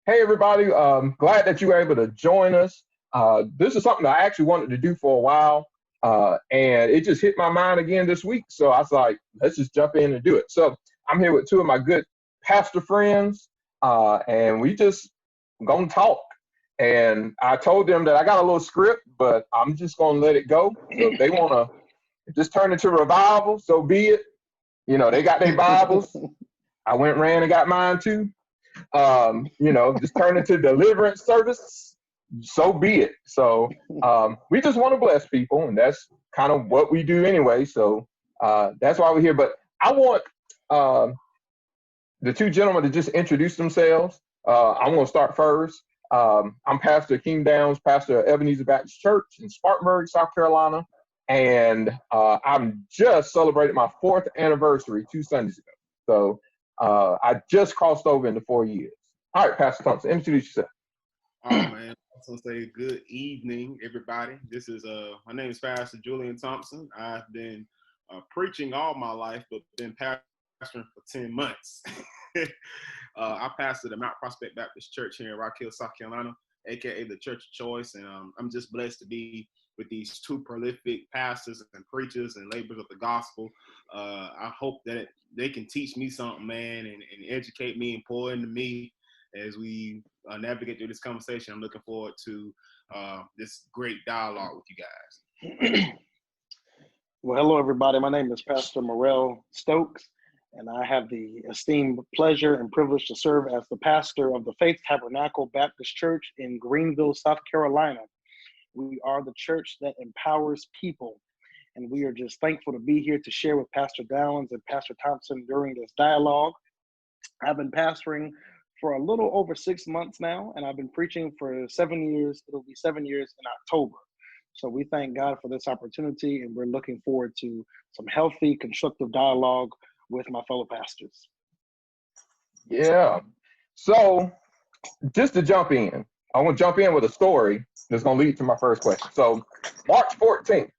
Hey, everybody. Glad that you were able to join us. This is something I actually wanted to do for a while, and it just hit my mind again this week. So I was like, let's just jump in and do it. So I'm here with two of my good pastor friends, and we just gonna talk. And I told them that I got a little script, but I'm just gonna let it go. So if they wanna just turn into revival, so be it. You know, they got their Bibles. I went and ran and got mine too. Just turn into deliverance service, so be it. So we just want to bless people, and that's kind of what we do anyway. So that's why we're here. But I want the two gentlemen to just introduce themselves. I'm going to start first. I'm Pastor Akeem Downs, pastor of Ebenezer Baptist Church in Spartanburg, South Carolina. And I'm just celebrated my 4th anniversary 2 Sundays ago. So I just crossed over into 4 years. All right, Pastor Thompson, introduce yourself. All right, man. I want to say good evening, everybody. This is my name is Pastor Julian Thompson. I've been preaching all my life, but been pastoring for 10 months. I pastor the Mount Prospect Baptist Church here in Rock Hill, South Carolina, aka the Church of Choice, and I'm just blessed to be with these two prolific pastors and preachers and laborers of the gospel. I hope that they can teach me something, man, and educate me and pour into me as we navigate through this conversation. I'm looking forward to this great dialogue with you guys. Well, hello, everybody. My name is Pastor Morrell Stokes, and I have the esteemed pleasure and privilege to serve as the pastor of the Faith Tabernacle Baptist Church in Greenville, South Carolina. We are the church that empowers people, and we are just thankful to be here to share with Pastor Downs and Pastor Thompson during this dialogue. I've been pastoring for a little over 6 months now, and I've been preaching for 7 years. It'll be 7 years in October. So we thank God for this opportunity, and we're looking forward to some healthy, constructive dialogue with my fellow pastors. Yeah. So just to jump in, I want to jump in with a story that's going to lead to my first question. So March 14th,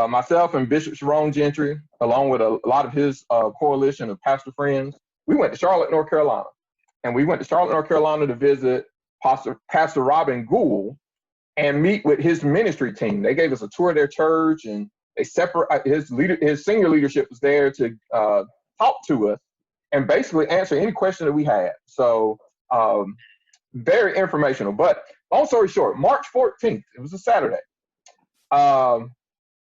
myself and Bishop Sharon Gentry, along with a lot of his coalition of pastor friends, we went to Charlotte, North Carolina. And we went to Charlotte, North Carolina to visit Pastor Robin Gould and meet with his ministry team. They gave us a tour of their church, and they his senior leadership was there to talk to us and basically answer any question that we had. So very informational. But long story short, March 14th, it was a Saturday.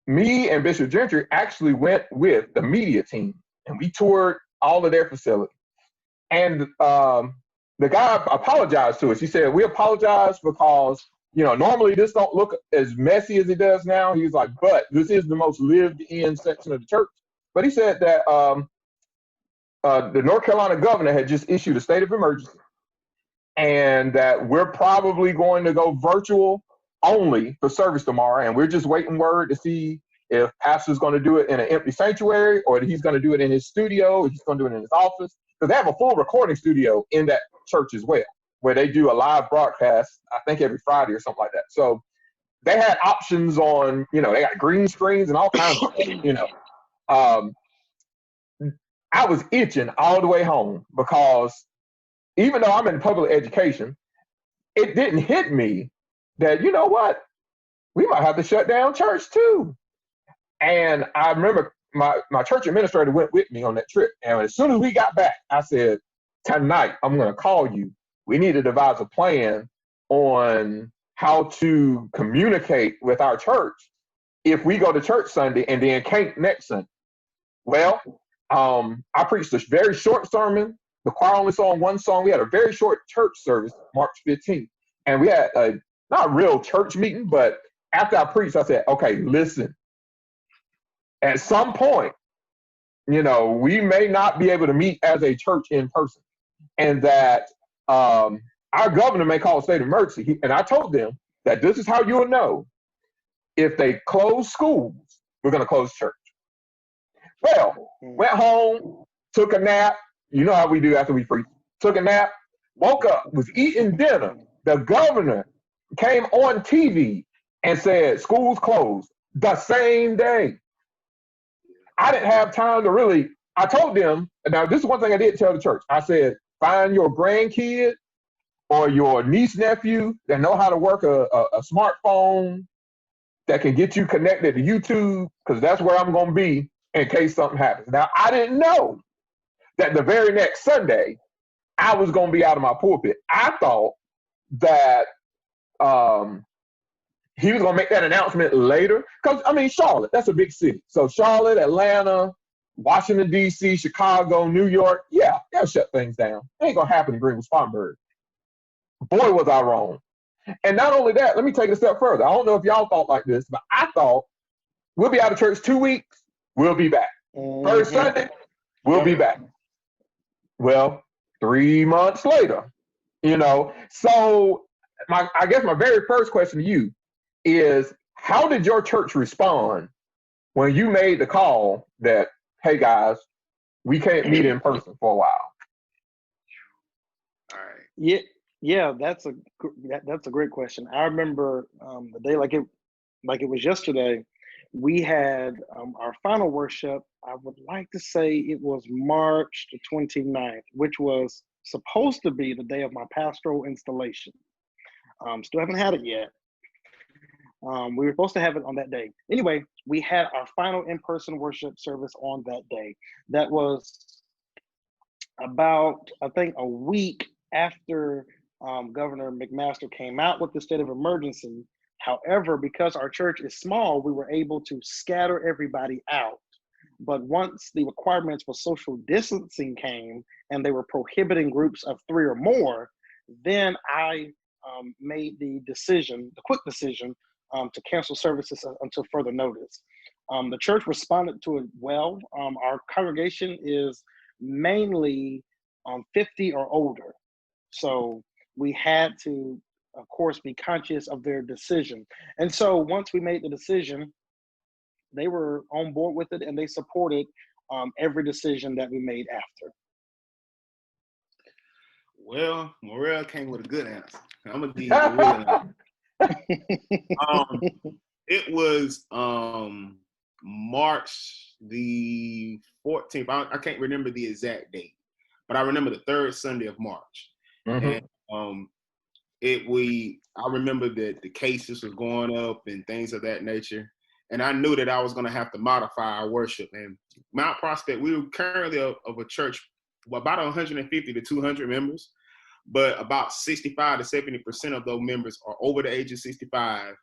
Me and Bishop Gentry actually went with the media team, and we toured all of their facilities. And the guy apologized to us. He said, "We apologize because, normally this don't look as messy as it does now." He was like, "But this is the most lived-in section of the church." But he said that the North Carolina governor had just issued a state of emergency, and that we're probably going to go virtual only for service tomorrow, and we're just waiting word to see if pastor's going to do it in an empty sanctuary, or he's going to do it in his studio, or he's going to do it in his office. Because they have a full recording studio in that church as well, where they do a live broadcast, I think every Friday or something like that. So they had options on, they got green screens and all kinds of stuff, I was itching all the way home because even though I'm in public education, it didn't hit me that, you know what, we might have to shut down church too. And I remember my church administrator went with me on that trip. And as soon as we got back, I said, "Tonight, I'm going to call you. We need to devise a plan on how to communicate with our church if we go to church Sunday and then can't next Sunday." Well, I preached a very short sermon. The choir only sang one song. We had a very short church service, March 15th. And we had a not real church meeting, but after I preached, I said, "Okay, listen. At some point, we may not be able to meet as a church in person, and that our governor may call a state of emergency." And I told them that this is how you will know if they close schools, we're going to close church. Well, went home, took a nap. You know how we do after we preach. Took a nap, woke up, was eating dinner. The governor came on TV and said schools closed the same day. I didn't have time to really, I told them, now this is one thing I did tell the church. I said, find your grandkid or your niece, nephew that know how to work a smartphone that can get you connected to YouTube, because that's where I'm going to be in case something happens. Now, I didn't know that the very next Sunday, I was going to be out of my pulpit. I thought that he was going to make that announcement later. Because, Charlotte, that's a big city. So Charlotte, Atlanta, Washington, D.C., Chicago, New York, yeah, they'll shut things down. It ain't going to happen in Greenville-Spartanburg. Boy, was I wrong. And not only that, let me take it a step further. I don't know if y'all thought like this, but I thought we'll be out of church 2 weeks, we'll be back. First Sunday, we'll be back. Well, 3 months later, So I guess my very first question to you is, how did your church respond when you made the call that, hey guys, we can't meet in person for a while? All right. Yeah, that's a great question. I remember the day like it was yesterday. We had our final worship. I would like to say it was March the 29th, which was supposed to be the day of my pastoral installation. Still haven't had it yet. We were supposed to have it on that day. Anyway, we had our final in-person worship service on that day. That was about, I think, a week after Governor McMaster came out with the state of emergency. However, because our church is small, we were able to scatter everybody out. But once the requirements for social distancing came and they were prohibiting groups of 3 or more, then I made the quick decision to cancel services until further notice. The church responded to it well. Our congregation is mainly 50 or older. So we had to of course, be conscious of their decision. And so once we made the decision, they were on board with it, and they supported every decision that we made after. Well, Morrell came with a good answer. I'm gonna give you the real answer. It was March the 14th. I can't remember the exact date, but I remember the third Sunday of March. Mm-hmm. And I remember that the cases was going up and things of that nature. And I knew that I was going to have to modify our worship. And Mount Prospect, we were currently of a church, about 150 to 200 members, but about 65 to 70% of those members are over the age of 65.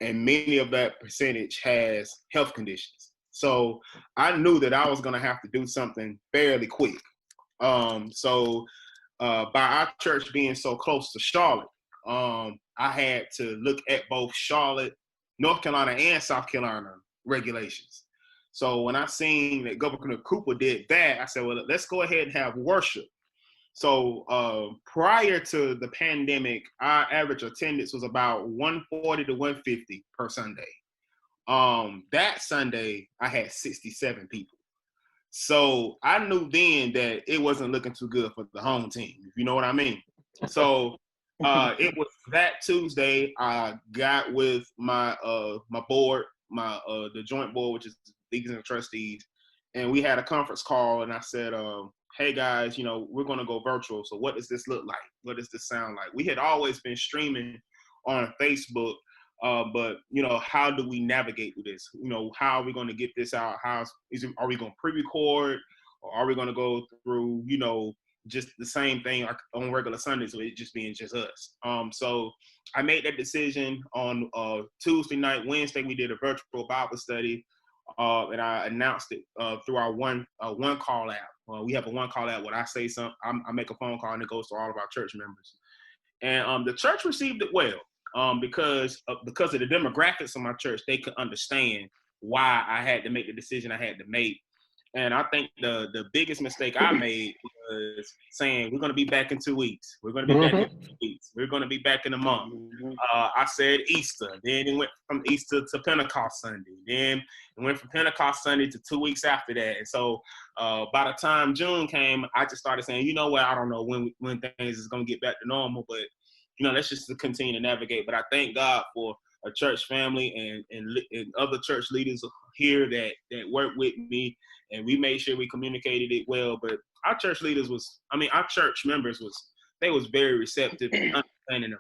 And many of that percentage has health conditions. So I knew that I was going to have to do something fairly quick. So by our church being so close to Charlotte, I had to look at both Charlotte, North Carolina, and South Carolina regulations. So when I seen that Governor Cooper did that, I said, well, let's go ahead and have worship. So prior to the pandemic, our average attendance was about 140 to 150 per Sunday. That Sunday, I had 67 people. So I knew then that it wasn't looking too good for the home team, if you know what I mean. So it was that Tuesday, I got with my board, the joint board, which is deacons and trustees, and we had a conference call, and I said, hey guys, we're going to go virtual. So what does this look like? What does this sound like? We had always been streaming on Facebook, but how do we navigate through this? How are we going to get this out? Are we going to pre-record, or are we going to go through, just the same thing like on regular Sundays, so it just being just us? So I made that decision on Tuesday night. Wednesday, we did a virtual Bible study, and I announced it through our one call app. We have a one call app. When I say something, I make a phone call, and it goes to all of our church members. And the church received it well, because of the demographics of my church. They could understand why I had to make the decision I had to make. And I think the biggest mistake I made was saying, we're going to be back in 2 weeks. We're going to be back in 2 weeks. We're going to be back in a month. I said Easter. Then it went from Easter to Pentecost Sunday. Then it went from Pentecost Sunday to 2 weeks after that. And so by the time June came, I just started saying, you know what, I don't know when things is going to get back to normal, but let's just continue to navigate. But I thank God for a church family and other church leaders here that work with me, and we made sure we communicated it well. But our church leaders our church members was very receptive and understanding of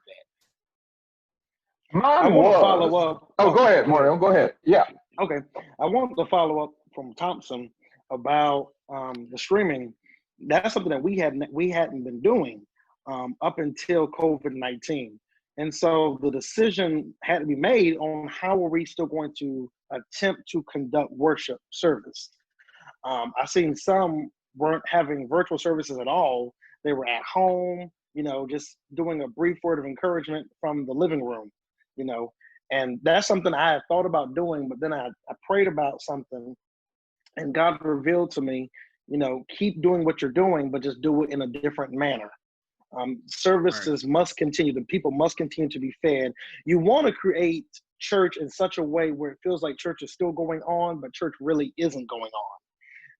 that. I want to follow up. Oh, go ahead, Morrell. Go ahead. Yeah. Okay. I want to follow up from Thompson about the streaming. That's something that we hadn't been doing up until COVID-19. And so the decision had to be made on how are we still going to attempt to conduct worship service. I've seen some weren't having virtual services at all. They were at home, just doing a brief word of encouragement from the living room, and that's something I had thought about doing, but then I prayed about something, and God revealed to me, keep doing what you're doing, but just do it in a different manner. Services must continue. The people must continue to be fed. You want to create church in such a way where it feels like church is still going on, but church really isn't going on.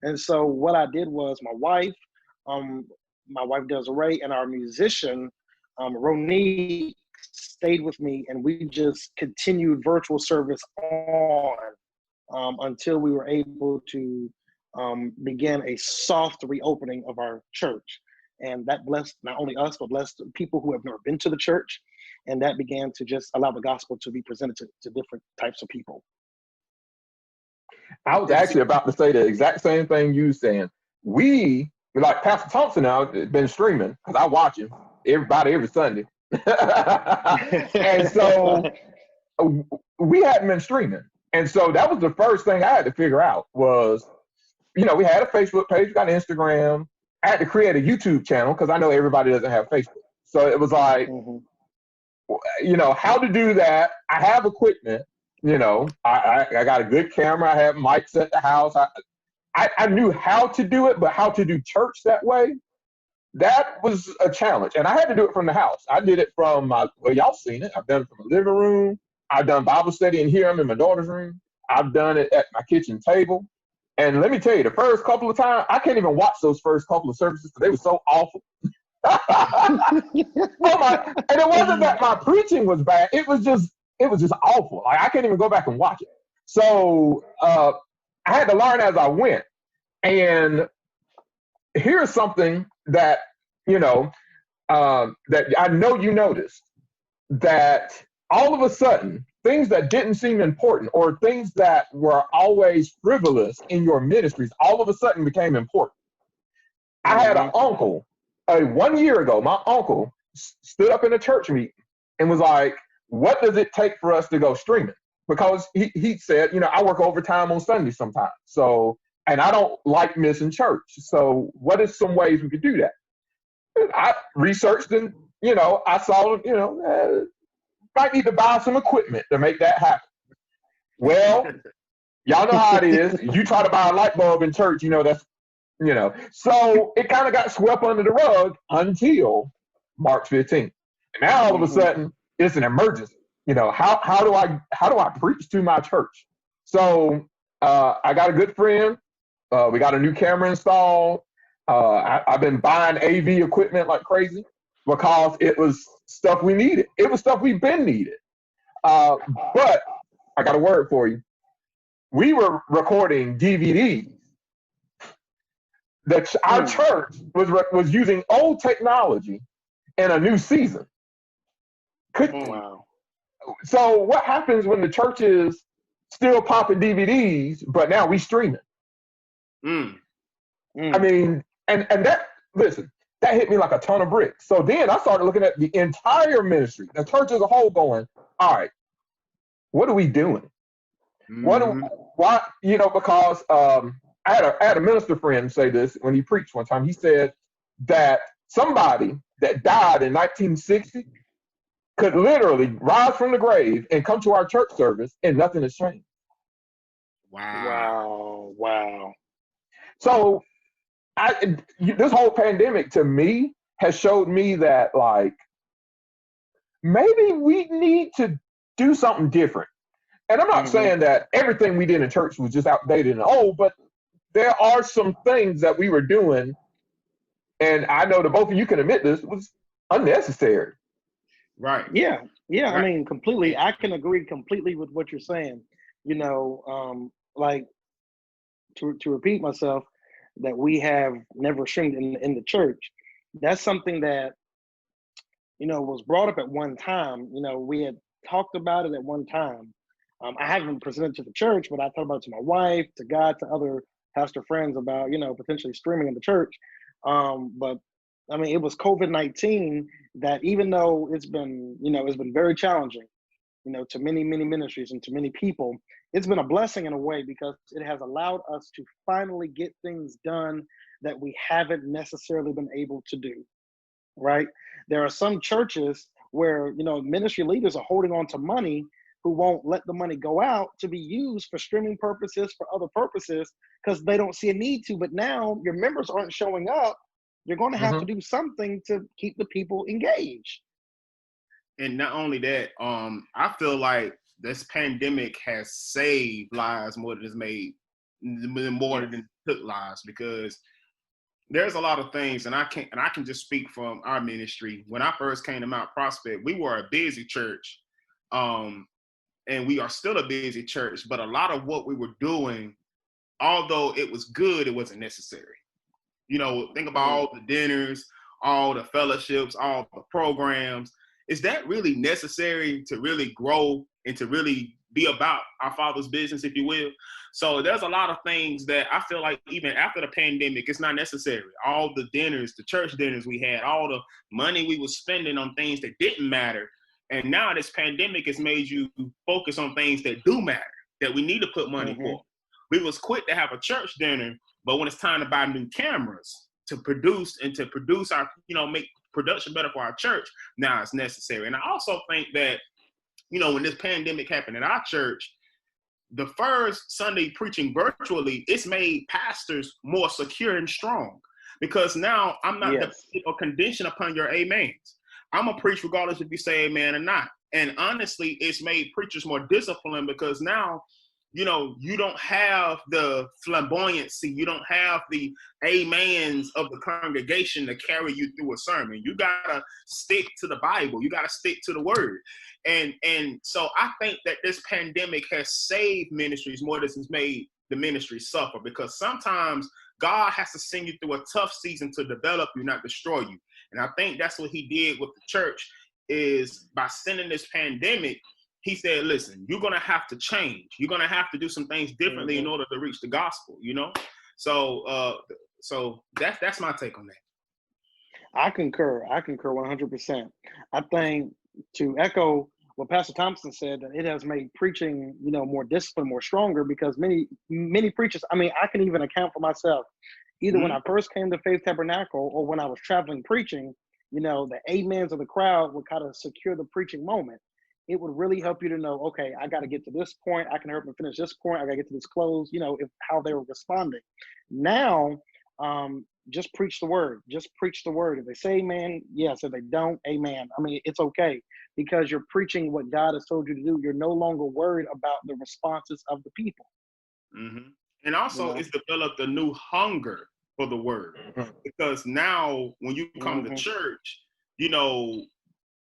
And so what I did was my wife Desiree, and our musician, Ronique, stayed with me, and we just continued virtual service on until we were able to begin a soft reopening of our church. And that blessed not only us, but blessed people who have never been to the church. And that began to just allow the gospel to be presented to different types of people. I was actually about to say the exact same thing you saying. We, like Pastor Thompson now, been streaming, because I watch him every Sunday. And so we hadn't been streaming. And so that was the first thing I had to figure out was, we had a Facebook page, we got an Instagram. I had to create a YouTube channel because I know everybody doesn't have Facebook. So it was like, how to do that. I have equipment, I got a good camera. I have mics at the house. I knew how to do it, but how to do church that way, that was a challenge. And I had to do it from the house. I did it from y'all seen it. I've done it from the living room. I've done Bible study in here. I'm in my daughter's room. I've done it at my kitchen table. And let me tell you, the first couple of times, I can't even watch those first couple of services because they were so awful. Oh my! And it wasn't that my preaching was bad. It was just awful. Like I can't even go back and watch it. So I had to learn as I went. And here's something that that I know you noticed, that all of a sudden things that didn't seem important or things that were always frivolous in your ministries all of a sudden became important. I had an uncle 1 year ago. My uncle stood up in a church meeting and was like, what does it take for us to go streaming? Because he said, I work overtime on Sunday sometimes. So, and I don't like missing church. So what is some ways we could do that? And I researched and, I saw, might need to buy some equipment to make that happen. Well, y'all know how it is. You try to buy a light bulb in church, that's, so it kind of got swept under the rug until March 15th. And now all of a sudden it's an emergency. How do I preach to my church? So I got a good friend. We got a new camera installed. I've been buying AV equipment like crazy because it was stuff we needed. It was stuff we've been needed. But I got a word for you. We were recording DVDs. Our church was using old technology in a new season. Wow. So what happens when the church is still popping DVDs, but now we stream it? I mean, and that, listen, that hit me like a ton of bricks. So then I started looking at the entire ministry, the church as a whole, going, all right, what are we doing? Why? Because I had a minister friend say this when he preached one time. He said that somebody that died in 1960 could literally rise from the grave and come to our church service and nothing has changed. Wow. So this whole pandemic to me has showed me that, like, maybe we need to do something different. And I'm not saying that everything we did in church was just outdated and old, but there are some things that we were doing, and I know that both of you can admit this, was unnecessary. Right. Yeah. Right. Right. I mean, completely. I can agree completely with what you're saying. Like to repeat myself, that we have never streamed in the church. That's something that, was brought up at one time. We had talked about it at one time. I haven't presented to the church, but I thought about it to my wife, to God, to other pastor friends about, potentially streaming in the church. But I mean, it was COVID-19 that, even though it's been very challenging, to many, many ministries and to many people, it's been a blessing in a way, because it has allowed us to finally get things done that we haven't necessarily been able to do, right? There are some churches where, ministry leaders are holding on to money, who won't let the money go out to be used for streaming purposes, for other purposes, because they don't see a need to. But now your members aren't showing up. You're going to have to do something to keep the people engaged. And not only that, I feel like this pandemic has saved lives more than it's made, more than it took lives, because there's a lot of things, and I can just speak from our ministry. When I first came to Mount Prospect, we were a busy church, and we are still a busy church. But a lot of what we were doing, although it was good, it wasn't necessary. Think about all the dinners, all the fellowships, all the programs. Is that really necessary to really grow and to really be about our Father's business, if you will? So there's a lot of things that I feel like even after the pandemic, it's not necessary. All the dinners, the church dinners we had, all the money we were spending on things that didn't matter. And now this pandemic has made you focus on things that do matter, that we need to put money for. We was quick to have a church dinner, but when it's time to buy new cameras to produce our, make production better for our church, now it's necessary. And I also think that, when this pandemic happened in our church, the first Sunday preaching virtually, it's made pastors more secure and strong, because now I'm not Yes. dependent or conditioned upon your amens. I'm going to preach regardless if you say amen or not. And honestly, it's made preachers more disciplined because now, you know, you don't have the flamboyancy. You don't have the amens of the congregation to carry you through a sermon. You got to stick to the Bible. You got to stick to the word. And so I think that this pandemic has saved ministries more than it's made the ministry suffer, because sometimes God has to send you through a tough season to develop you, not destroy you. And I think that's what he did with the church, is by sending this pandemic, he said, listen, you're going to have to change. You're going to have to do some things differently in order to reach the gospel, you know? So that's my take on that. I concur 100%. I think, to echo what Pastor Thompson said, that it has made preaching, you know, more disciplined, more stronger, because many preachers, I mean, I can even account for myself. Either when I first came to Faith Tabernacle or when I was traveling preaching, you know, the amens of the crowd would kind of secure the preaching moment. It would really help you to know, okay, I got to get to this point. I can help them finish this point. I got to get to this close, you know, how they were responding. Now, just preach the word. Just preach the word. If they say amen, yes. If they don't, amen. I mean, it's okay, because you're preaching what God has told you to do. You're no longer worried about the responses of the people. Mm-hmm. And also, it's developed a new hunger for the word, because now when you come to church, you know,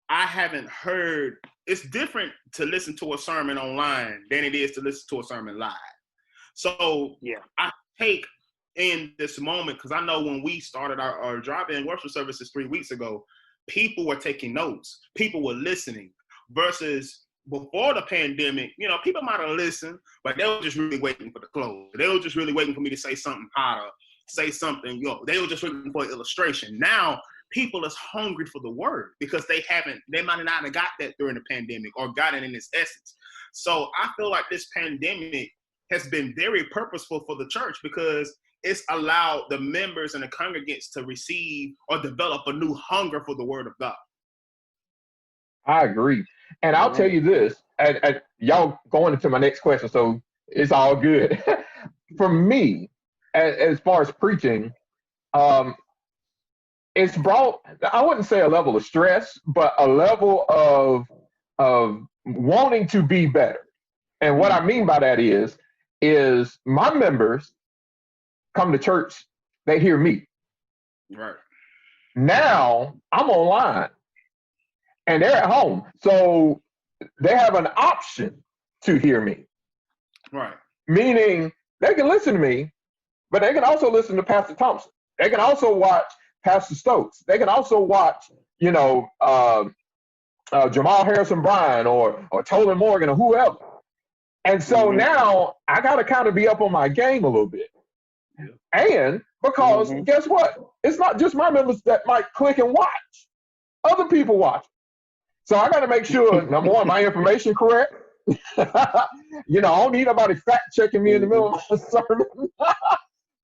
I haven't heard, it's different to listen to a sermon online than it is to listen to a sermon live. So I take in this moment, because I know when we started our drive-in worship services 3 weeks ago, people were taking notes, people were listening, versus before the pandemic, you know, people might have listened, but they were just really waiting for the close. They were just really waiting for me to say something harder, say something, you know, they were just waiting for an illustration. Now, people is hungry for the word, because they might not have got that during the pandemic or got it in its essence. So I feel like this pandemic has been very purposeful for the church, because it's allowed the members and the congregants to receive or develop a new hunger for the word of God. I agree. And I'll tell you this, and y'all going into my next question, so it's all good. For me, as far as preaching, it's brought, I wouldn't say a level of stress, but a level of wanting to be better. And what I mean by that is my members come to church, they hear me. Right. Now I'm online and they're at home. So they have an option to hear me. Right. Meaning they can listen to me, but they can also listen to Pastor Thompson. They can also watch Pastor Stokes. They can also watch, you know, Jamal Harrison Bryan or Tolan Morgan or whoever. And so now I got to kind of be up on my game a little bit. And because guess what? It's not just my members that might click and watch. Other people watch. So I got to make sure, number one, my information correct. You know, I don't need nobody fact checking me in the middle of my sermon.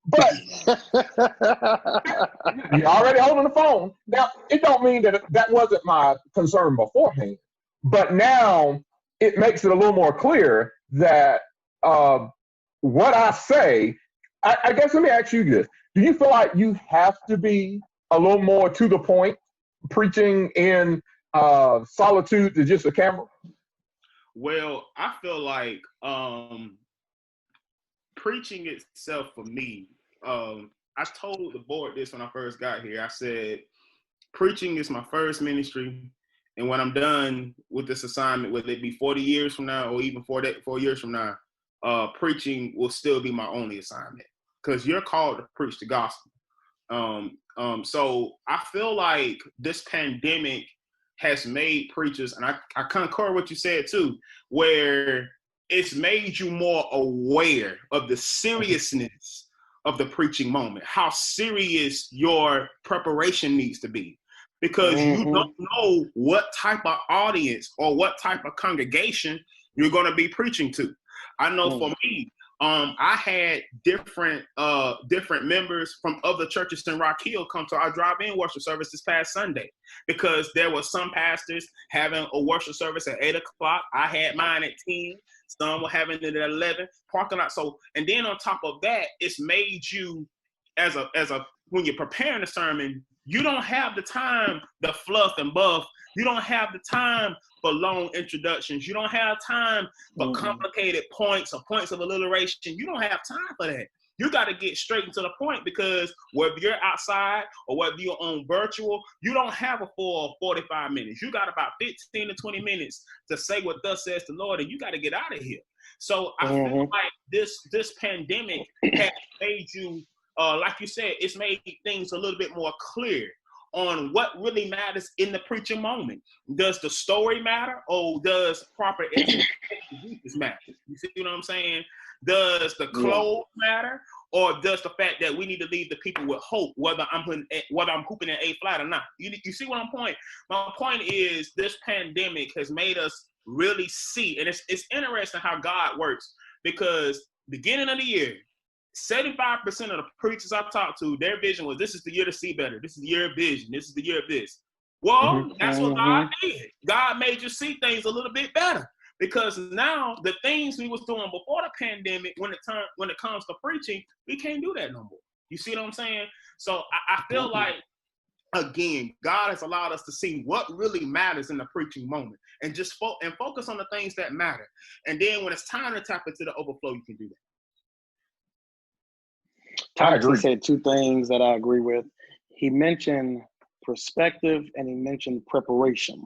But you're already holding the phone. Now, it don't mean that wasn't my concern beforehand. But now it makes it a little more clear that what I say, I guess let me ask you this. Do you feel like you have to be a little more to the point preaching in solitude to just a camera? Well, I feel like preaching itself for me, I told the board this when I first got here. I said, preaching is my first ministry. And when I'm done with this assignment, whether it be 40 years from now or even 4 years from now, preaching will still be my only assignment, because you're called to preach the gospel. So I feel like this pandemic has made preachers, and I concur what you said too, where it's made you more aware of the seriousness of the preaching moment, how serious your preparation needs to be, because you don't know what type of audience or what type of congregation you're going to be preaching to. I know for me, I had different members from other churches in Rock Hill come to our drive-in worship service this past Sunday, because there were some pastors having a worship service at 8 o'clock. I had mine at 10. Some were having it at 11. Parking lot. So, and then on top of that, it's made you when you're preparing a sermon, you don't have the time, the fluff and buff. You don't have the time for long introductions. You don't have time for complicated points or points of alliteration. You don't have time for that. You got to get straight into the point, because whether you're outside or whether you're on virtual, you don't have a full 45 minutes. You got about 15 to 20 minutes to say what thus says the Lord, and you got to get out of here. So I feel like this pandemic has made you, like you said, it's made things a little bit more clear on what really matters in the preaching moment. Does the story matter, or does proper exegesis matter? You see what I'm saying? Does the clothes matter, or does the fact that we need to leave the people with hope, whether I'm hooping in A flat or not? You see what I'm point? My point is, this pandemic has made us really see, and it's interesting how God works, because beginning of the year, 75% of the preachers I talked to, their vision was, this is the year to see better. This is the year of vision. This is the year of this. Well, that's what God did. God made you see things a little bit better, because now the things we was doing before the pandemic, when it comes to preaching, we can't do that no more. You see what I'm saying? So I feel like, again, God has allowed us to see what really matters in the preaching moment, and just focus on the things that matter. And then when it's time to tap into the overflow, you can do that. Thompson said two things that I agree with. He mentioned perspective and he mentioned preparation.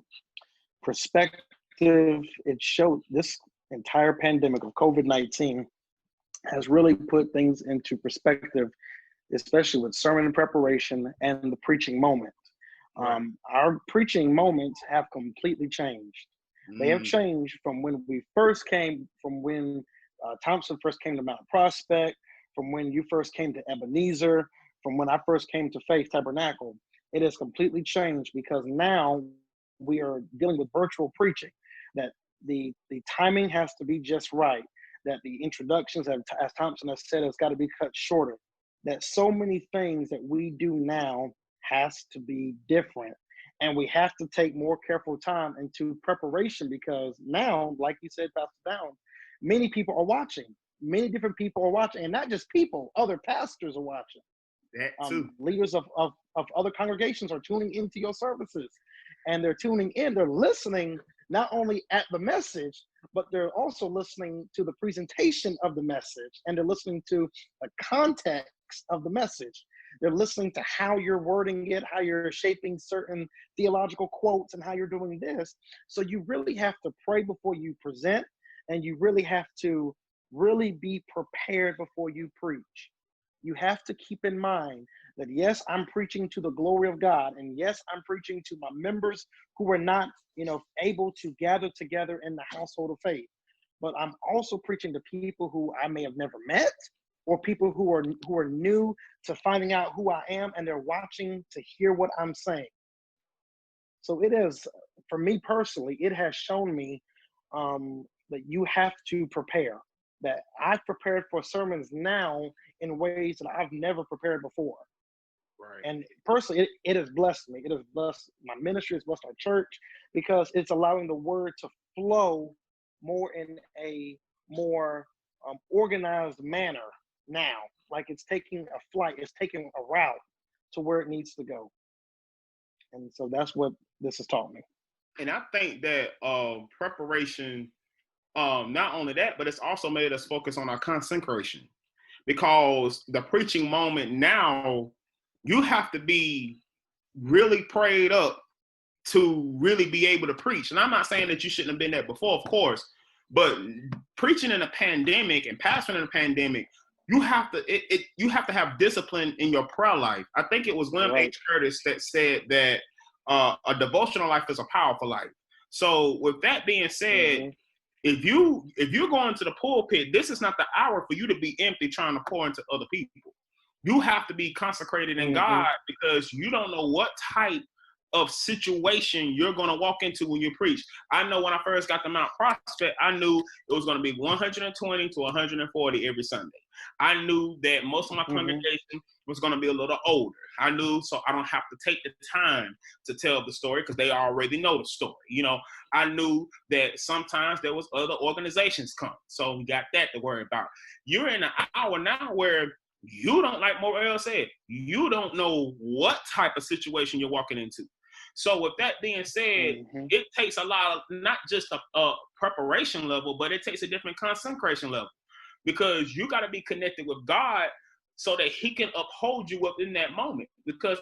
Perspective, it showed this entire pandemic of COVID-19 has really put things into perspective, especially with sermon preparation and the preaching moment. Our preaching moments have completely changed. They have changed from when Thompson first came to Mount Prospect, from when you first came to Ebenezer, from when I first came to Faith Tabernacle. It has completely changed, because now we are dealing with virtual preaching, that the timing has to be just right, that the introductions, as Thompson has said, has got to be cut shorter, that so many things that we do now has to be different. And we have to take more careful time into preparation, because now, like you said, Pastor Down, many people are watching. Many different people are watching, and not just people, other pastors are watching. That too. Leaders of other congregations are tuning into your services, and they're tuning in. They're listening not only at the message, but they're also listening to the presentation of the message, and they're listening to the context of the message. They're listening to how you're wording it, how you're shaping certain theological quotes, and how you're doing this. So you really have to pray before you present, and you really have to really be prepared before you preach. You have to keep in mind that, yes, I'm preaching to the glory of God, and yes, I'm preaching to my members who are not, able to gather together in the household of faith. But I'm also preaching to people who I may have never met, or people who are new to finding out who I am, and they're watching to hear what I'm saying. So it is, for me personally, it has shown me that you have to prepare. That I've prepared for sermons now in ways that I've never prepared before. Right. And personally, it has blessed me. It has blessed my ministry. It's blessed our church, because it's allowing the word to flow more in a more organized manner now. Like it's taking a flight. It's taking a route to where it needs to go. And so that's what this has taught me. And I think that preparation, not only that, but it's also made us focus on our consecration, because the preaching moment now, you have to be really prayed up to really be able to preach. And I'm not saying that you shouldn't have been there before, of course, but preaching in a pandemic and pastoring in a pandemic, you have to have discipline in your prayer life. I think it was William H. Curtis that said that a devotional life is a powerful life. So with that being said, if you're going to the pulpit, this is not the hour for you to be empty trying to pour into other people. You have to be consecrated in God, because you don't know what type of situation you're going to walk into when you preach. I know when I first got to Mount Prospect, I knew it was going to be 120 to 140 every Sunday. I knew that most of my congregation was going to be a little older. I knew, so I don't have to take the time to tell the story, because they already know the story. I knew that sometimes there was other organizations come, so we got that to worry about. You're in an hour now where You don't, like Morrell said, you don't know what type of situation you're walking into. So with that being said, it takes a lot of, not just a preparation level, but it takes a different concentration level, because you got to be connected with God so that he can uphold you up in that moment. Because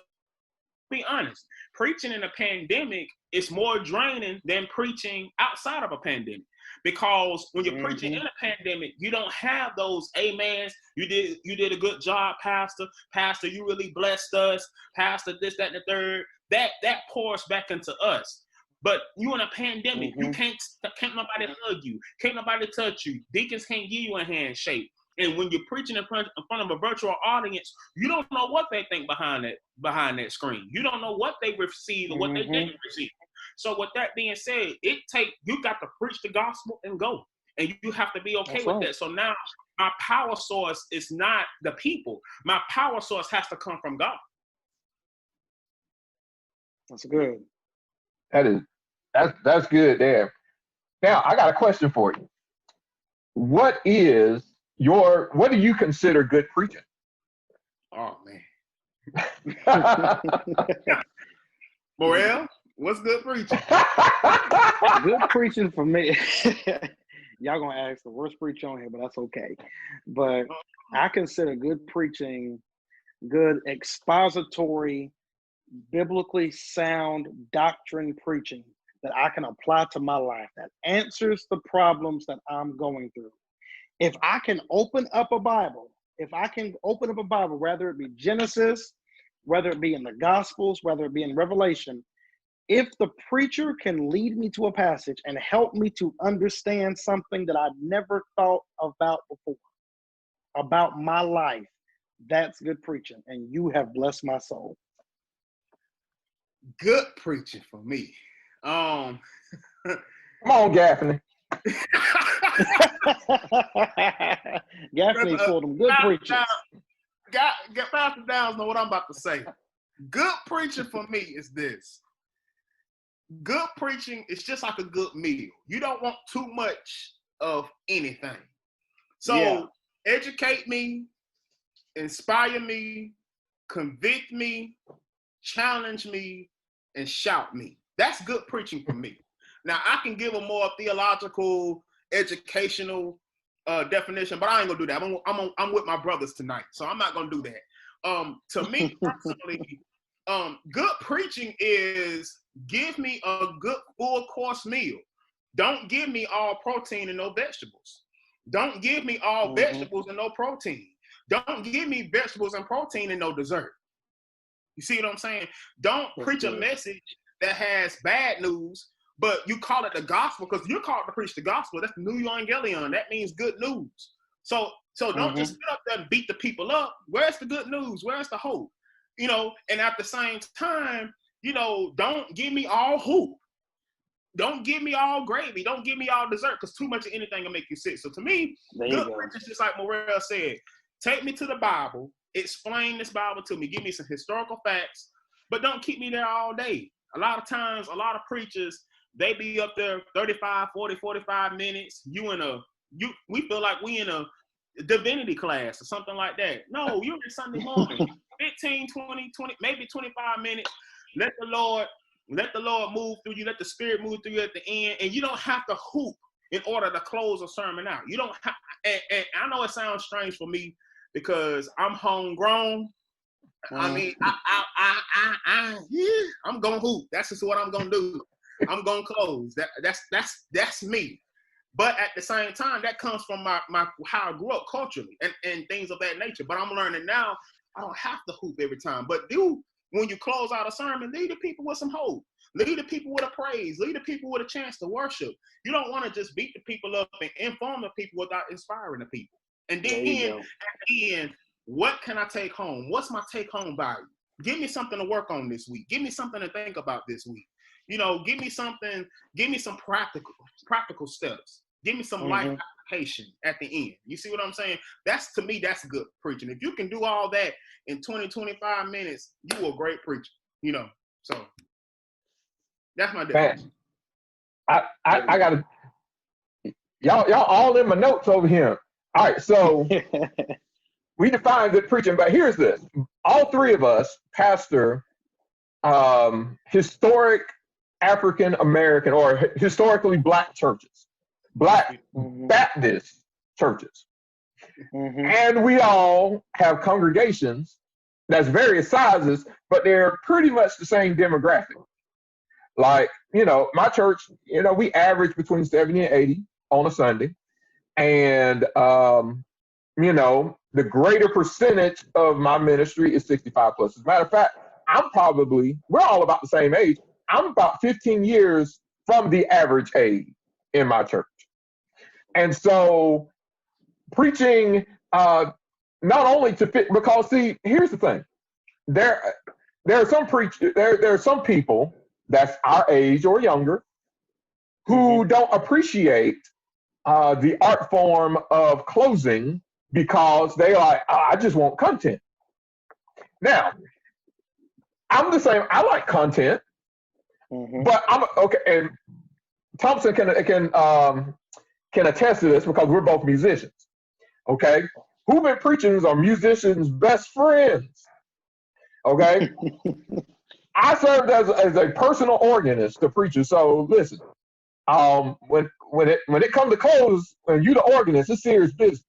be honest, preaching in a pandemic is more draining than preaching outside of a pandemic. Because when you're preaching in a pandemic, you don't have those amens. You did a good job, Pastor. Pastor, you really blessed us. Pastor, this, that, and the third. That pours back into us. But you in a pandemic, you can't nobody hug you, can't nobody touch you. Deacons can't give you a handshake. And when you're preaching in front of a virtual audience, you don't know what they think behind that screen. You don't know what they received or what they didn't receive. So with that being said, you got to preach the gospel and go. And you have to be okay with that. So now my power source is not the people. My power source has to come from God. That's good. That's good there. Now I got a question for you. What do you consider good preaching? Oh man. Morrell, what's good preaching? Good preaching for me. Y'all gonna ask the worst preacher on here, but that's okay. But I consider good preaching, good expository, biblically sound doctrine preaching that I can apply to my life, that answers the problems that I'm going through. If I can open up a Bible, whether it be Genesis, whether it be in the Gospels, whether it be in Revelation, if the preacher can lead me to a passage and help me to understand something that I've never thought about before, about my life, that's good preaching. And you have blessed my soul. Good preaching for me. Come on, Gaffney. Gaffney's for them good preachers. Pastor Downs know what I'm about to say. Good preaching for me is this. Good preaching is just like a good meal. You don't want too much of anything. So educate me, inspire me, convict me, challenge me, and shout me. That's good preaching for me. Now, I can give a more theological, educational definition, but I ain't gonna do that. I'm with my brothers tonight, so I'm not gonna do that. To me personally, good preaching is give me a good full course meal. Don't give me all protein and no vegetables. Don't give me all vegetables and no protein. Don't give me vegetables and protein and no dessert. You see what I'm saying? Don't preach a message that has bad news, but you call it the gospel, because you're called to preach the gospel. That's the new evangelion. That means good news. So don't just get up there and beat the people up. Where's the good news? Where's the hope? And at the same time, don't give me all hope. Don't give me all gravy. Don't give me all dessert, because too much of anything will make you sick. So to me, good preaching, just like Morrell said, take me to the Bible, explain this Bible to me, give me some historical facts, but don't keep me there all day. A lot of times, a lot of preachers, they be up there 35, 40, 45 minutes. We feel like we in a divinity class or something like that. No, you're in Sunday morning. 15, 20, maybe 25 minutes. Let the Lord move through you. Let the Spirit move through you at the end. And you don't have to hoop in order to close a sermon out. You don't have, and I know it sounds strange for me because I'm homegrown. I mean, I'm gonna hoop. That's just what I'm gonna do. I'm gonna close. That's me. But at the same time, that comes from my how I grew up culturally and things of that nature. But I'm learning now I don't have to hoop every time. But when you close out a sermon, lead the people with some hope. Lead the people with a praise. Lead the people with a chance to worship. You don't want to just beat the people up and inform the people without inspiring the people. And then at the end, what can I take home? What's my take-home value? Give me something to work on this week. Give me something to think about this week. Give me some practical steps. Give me some life application at the end. You see what I'm saying? To me, that's good preaching. If you can do all that in 20, 25 minutes, you are a great preacher, So that's my definition. I gotta, y'all all in my notes over here. All right, so we define good preaching, but here's this. All three of us pastor historic African American or historically Black churches, Black Baptist churches. And we all have congregations that's various sizes, but they're pretty much the same demographic. Like, my church, we average between 70 and 80 on a Sunday. And, the greater percentage of my ministry is 65 plus. As a matter of fact, we're all about the same age. I'm about 15 years from the average age in my church. And so preaching, not only to fit, because see, here's the thing. There are some there are some people that's our age or younger who don't appreciate the art form of closing because they like, I just want content. Now, I'm the same. I like content, but I'm okay. And Thompson can attest to this because we're both musicians. Okay, Hoopin' Preachings are musicians' best friends. Okay, I served as a personal organist to preachers. So listen, when it comes to close, when you the organist, it's serious business.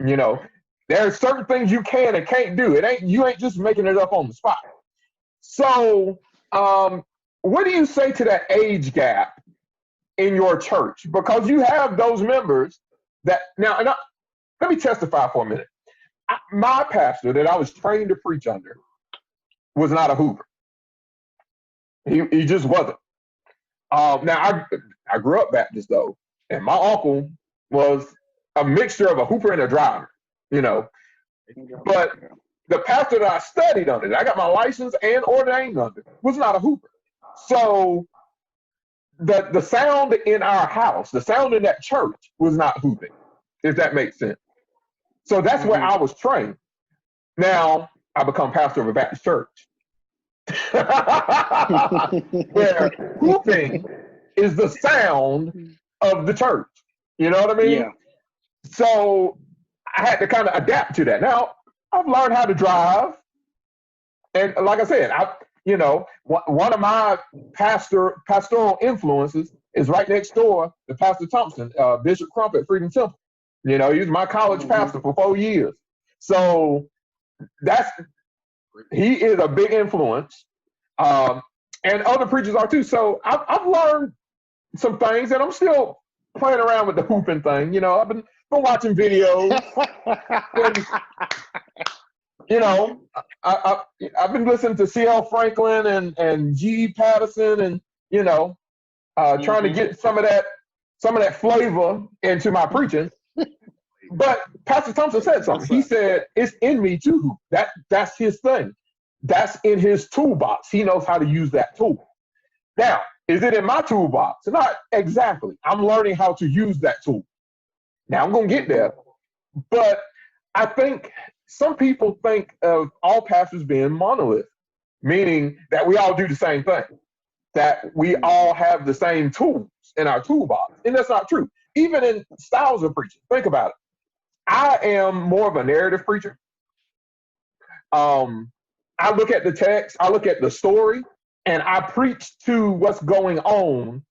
There are certain things you can and can't do. You ain't just making it up on the spot. So, what do you say to that age gap in your church? Because you have those members that now. Let me testify for a minute. My pastor that I was trained to preach under was not a hooper. He just wasn't. Now I grew up Baptist though, and my uncle was a mixture of a hooper and a driver, But the pastor that I studied under, that I got my license and ordained under, was not a hooper. So the sound in our house, the sound in that church was not hooping, if that makes sense. So that's where I was trained. Now I become pastor of a Baptist church. Where hooping is the sound of the church. You know what I mean? Yeah. So I had to kind of adapt to that. Now I've learned how to drive, and like I said, one of my pastoral influences is right next door to Pastor Thompson, Bishop Crump at Freedom Temple. He was my college pastor for 4 years. So he is a big influence, and other preachers are too. So I've learned some things, and I'm still playing around with the hooping thing. I've been watching videos. And, I've been listening to C.L. Franklin and G. Patterson, and trying to get some of that flavor into my preaching. But Pastor Thompson said something. He said, it's in me too. That's his thing. That's in his toolbox. He knows how to use that tool. Now, is it in my toolbox? Not exactly. I'm learning how to use that tool. Now, I'm going to get there. But I think some people think of all pastors being monolith, meaning that we all do the same thing, that we all have the same tools in our toolbox. And that's not true. Even in styles of preaching, think about it. I am more of a narrative preacher. I look at the text, I look at the story, and I preach to what's going on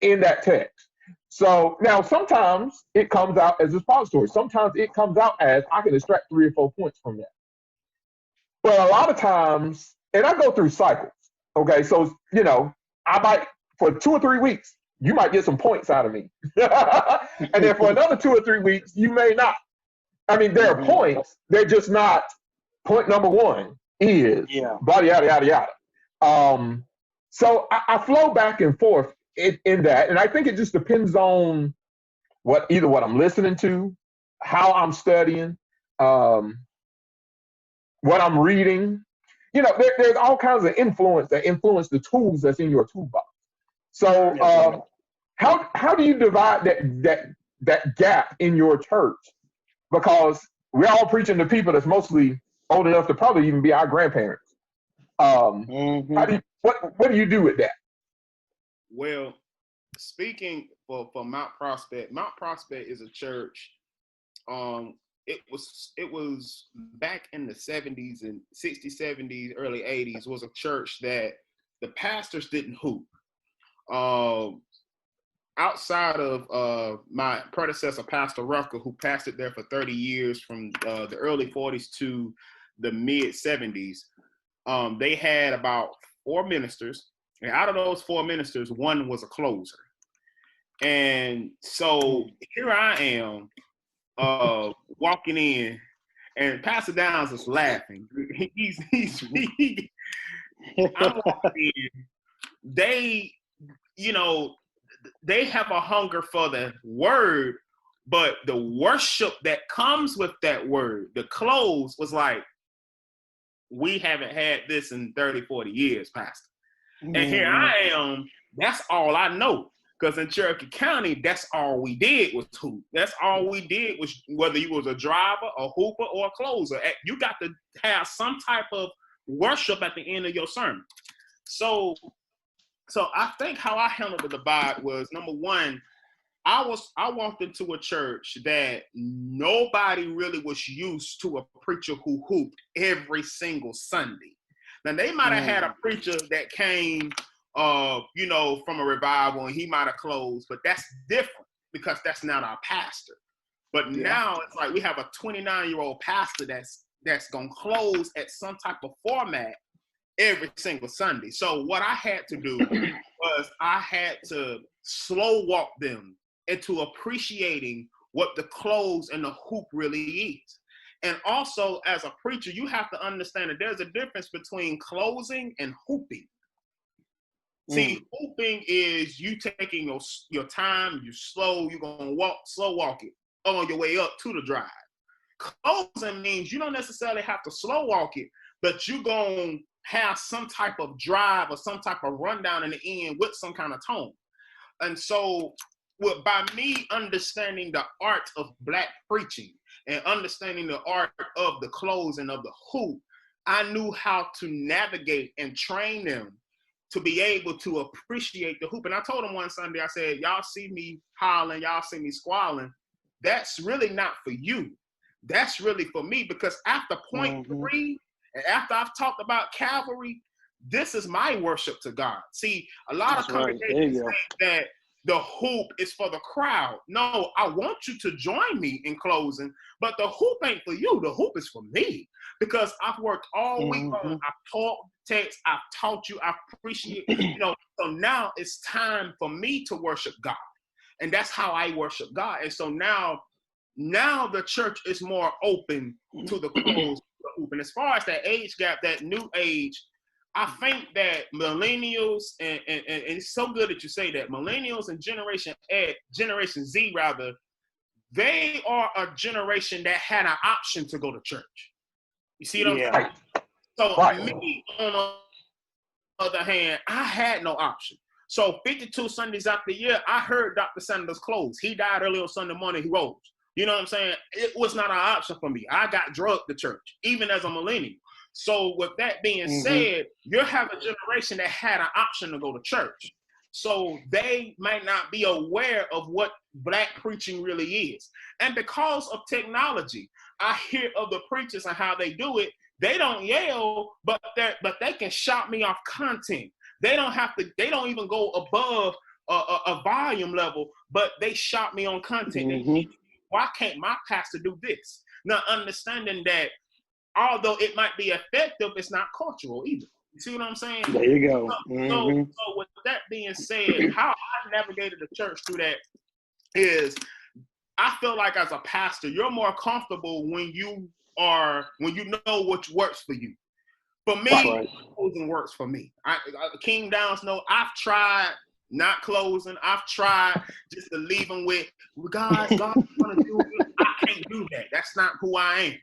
in that text. So now sometimes it comes out as a expository. Sometimes it comes out as I can extract 3 or 4 points from that. But a lot of times, and I go through cycles. Okay, so I might for 2 or 3 weeks, you might get some points out of me. And then for another 2 or 3 weeks, you may not. I mean, there are points, they're just not point number 1 is yada, yada, yada, yada. So I flow back and forth in that. And I think it just depends on either what I'm listening to, how I'm studying, what I'm reading. There's all kinds of influence that influence the tools that's in your toolbox. So how do you divide that gap in your church? Because we're all preaching to people that's mostly old enough to probably even be our grandparents. What do you do with that? Well, speaking for Mount Prospect is a church it was back in the 70s and 60s, 70s, early 80s, was a church that the pastors didn't hoop. Outside of my predecessor, Pastor Rucker, who pastored there for 30 years from the early 40s to the mid 70s, they had about 4 ministers. And out of those 4 ministers, one was a closer. And so here I am walking in, and Pastor Downs is laughing. I'm walking in. They, they have a hunger for the word, but the worship that comes with that word, the close, was like, we haven't had this in 30, 40 years, Pastor. And here I am, that's all I know. Because in Cherokee County, that's all we did was hoop. That's all we did was, whether you was a driver, a hooper, or a closer, you got to have some type of worship at the end of your sermon. So I think how I handled the divide was, number one, I walked into a church that nobody really was used to a preacher who hooped every single Sunday. Now, they might have had a preacher that came, from a revival, and he might have closed, but that's different because that's not our pastor. But now it's like we have a 29-year-old pastor that's going to close at some type of format every single Sunday. So what I had to do was I had to slow walk them into appreciating what the close and the hoop really is. And also, as a preacher, you have to understand that there's a difference between closing and hooping. See, hooping is you taking your time, you're going to slow walk it on your way up to the drive. Closing means you don't necessarily have to slow walk it, but you're going to have some type of drive or some type of rundown in the end with some kind of tone. And so by me understanding the art of Black preaching and understanding the art of the close and of the hoop, I knew how to navigate and train them to be able to appreciate the hoop. And I told them one Sunday, I said, y'all see me hollering, y'all see me squalling. That's really not for you. That's really for me, because after point 3, and after I've talked about Calvary, this is my worship to God. See, a lot of congregations say that the hoop is for the crowd. No, I want you to join me in closing, but the hoop ain't for you. The hoop is for me, because I've worked all week long. I've taught text, I've taught you, I appreciate, so now it's time for me to worship God. And that's how I worship God. And so now the church is more open to the close. And as far as that age gap, that new age, I think that millennials, and it's so good that you say that, millennials and Generation Z rather, they are a generation that had an option to go to church. You see what I'm saying? So me, on the other hand, I had no option. So 52 Sundays out the year, I heard Dr. Sanders close. He died early on Sunday morning, he rose. You know what I'm saying? It was not an option for me. I got drugged to church, even as a millennial. So with that being said, you have a generation that had an option to go to church. So they might not be aware of what Black preaching really is. And because of technology, I hear of the preachers and how they do it. They don't yell, but they can shout me off content. They don't even go above a volume level, but they shout me on content. Why can't my pastor do this? Now, understanding that although it might be effective, it's not cultural either. You see what I'm saying? There you go. So with that being said, how I navigated the church through that is, I feel like as a pastor, you're more comfortable when you know what works for you. For me, closing works for me. King Downs know I've tried not closing. I've tried just to leave them with, God want to do it. I can't do that. That's not who I am.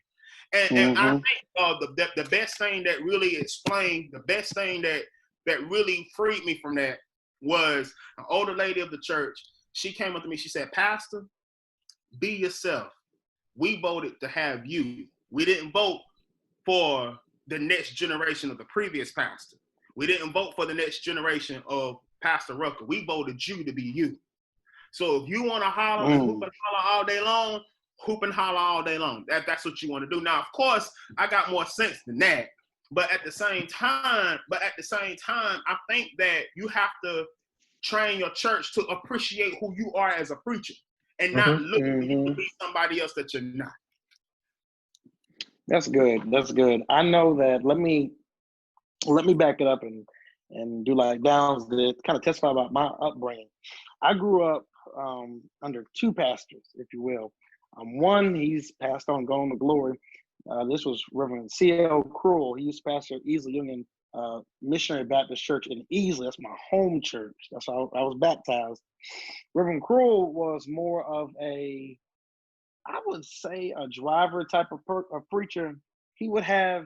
And I think the best thing that really explained, the best thing that really freed me from that was an older lady of the church. She came up to me. She said, Pastor, be yourself. We voted to have you. We didn't vote for the next generation of the previous pastor. We didn't vote for the next generation of Pastor Rucker. We voted you to be you. So if you want to holler and hoop and holler all day long, hoop and holler all day long. That's what you want to do. Now, of course, I got more sense than that. But at the same time, I think that you have to train your church to appreciate who you are as a preacher and not look for you to be somebody else that you're not. That's good. That's good. I know that. Let me back it up and do like Downs did, kind of testify about my upbringing. I grew up under two pastors, if you will. One, he's passed on, gone to glory. This was Reverend C.L. Cruel. He used to pastor Easley Union Missionary Baptist Church in Easley. That's my home church. That's how I was baptized. Reverend Cruel was more of I would say, a driver type of preacher. He would have,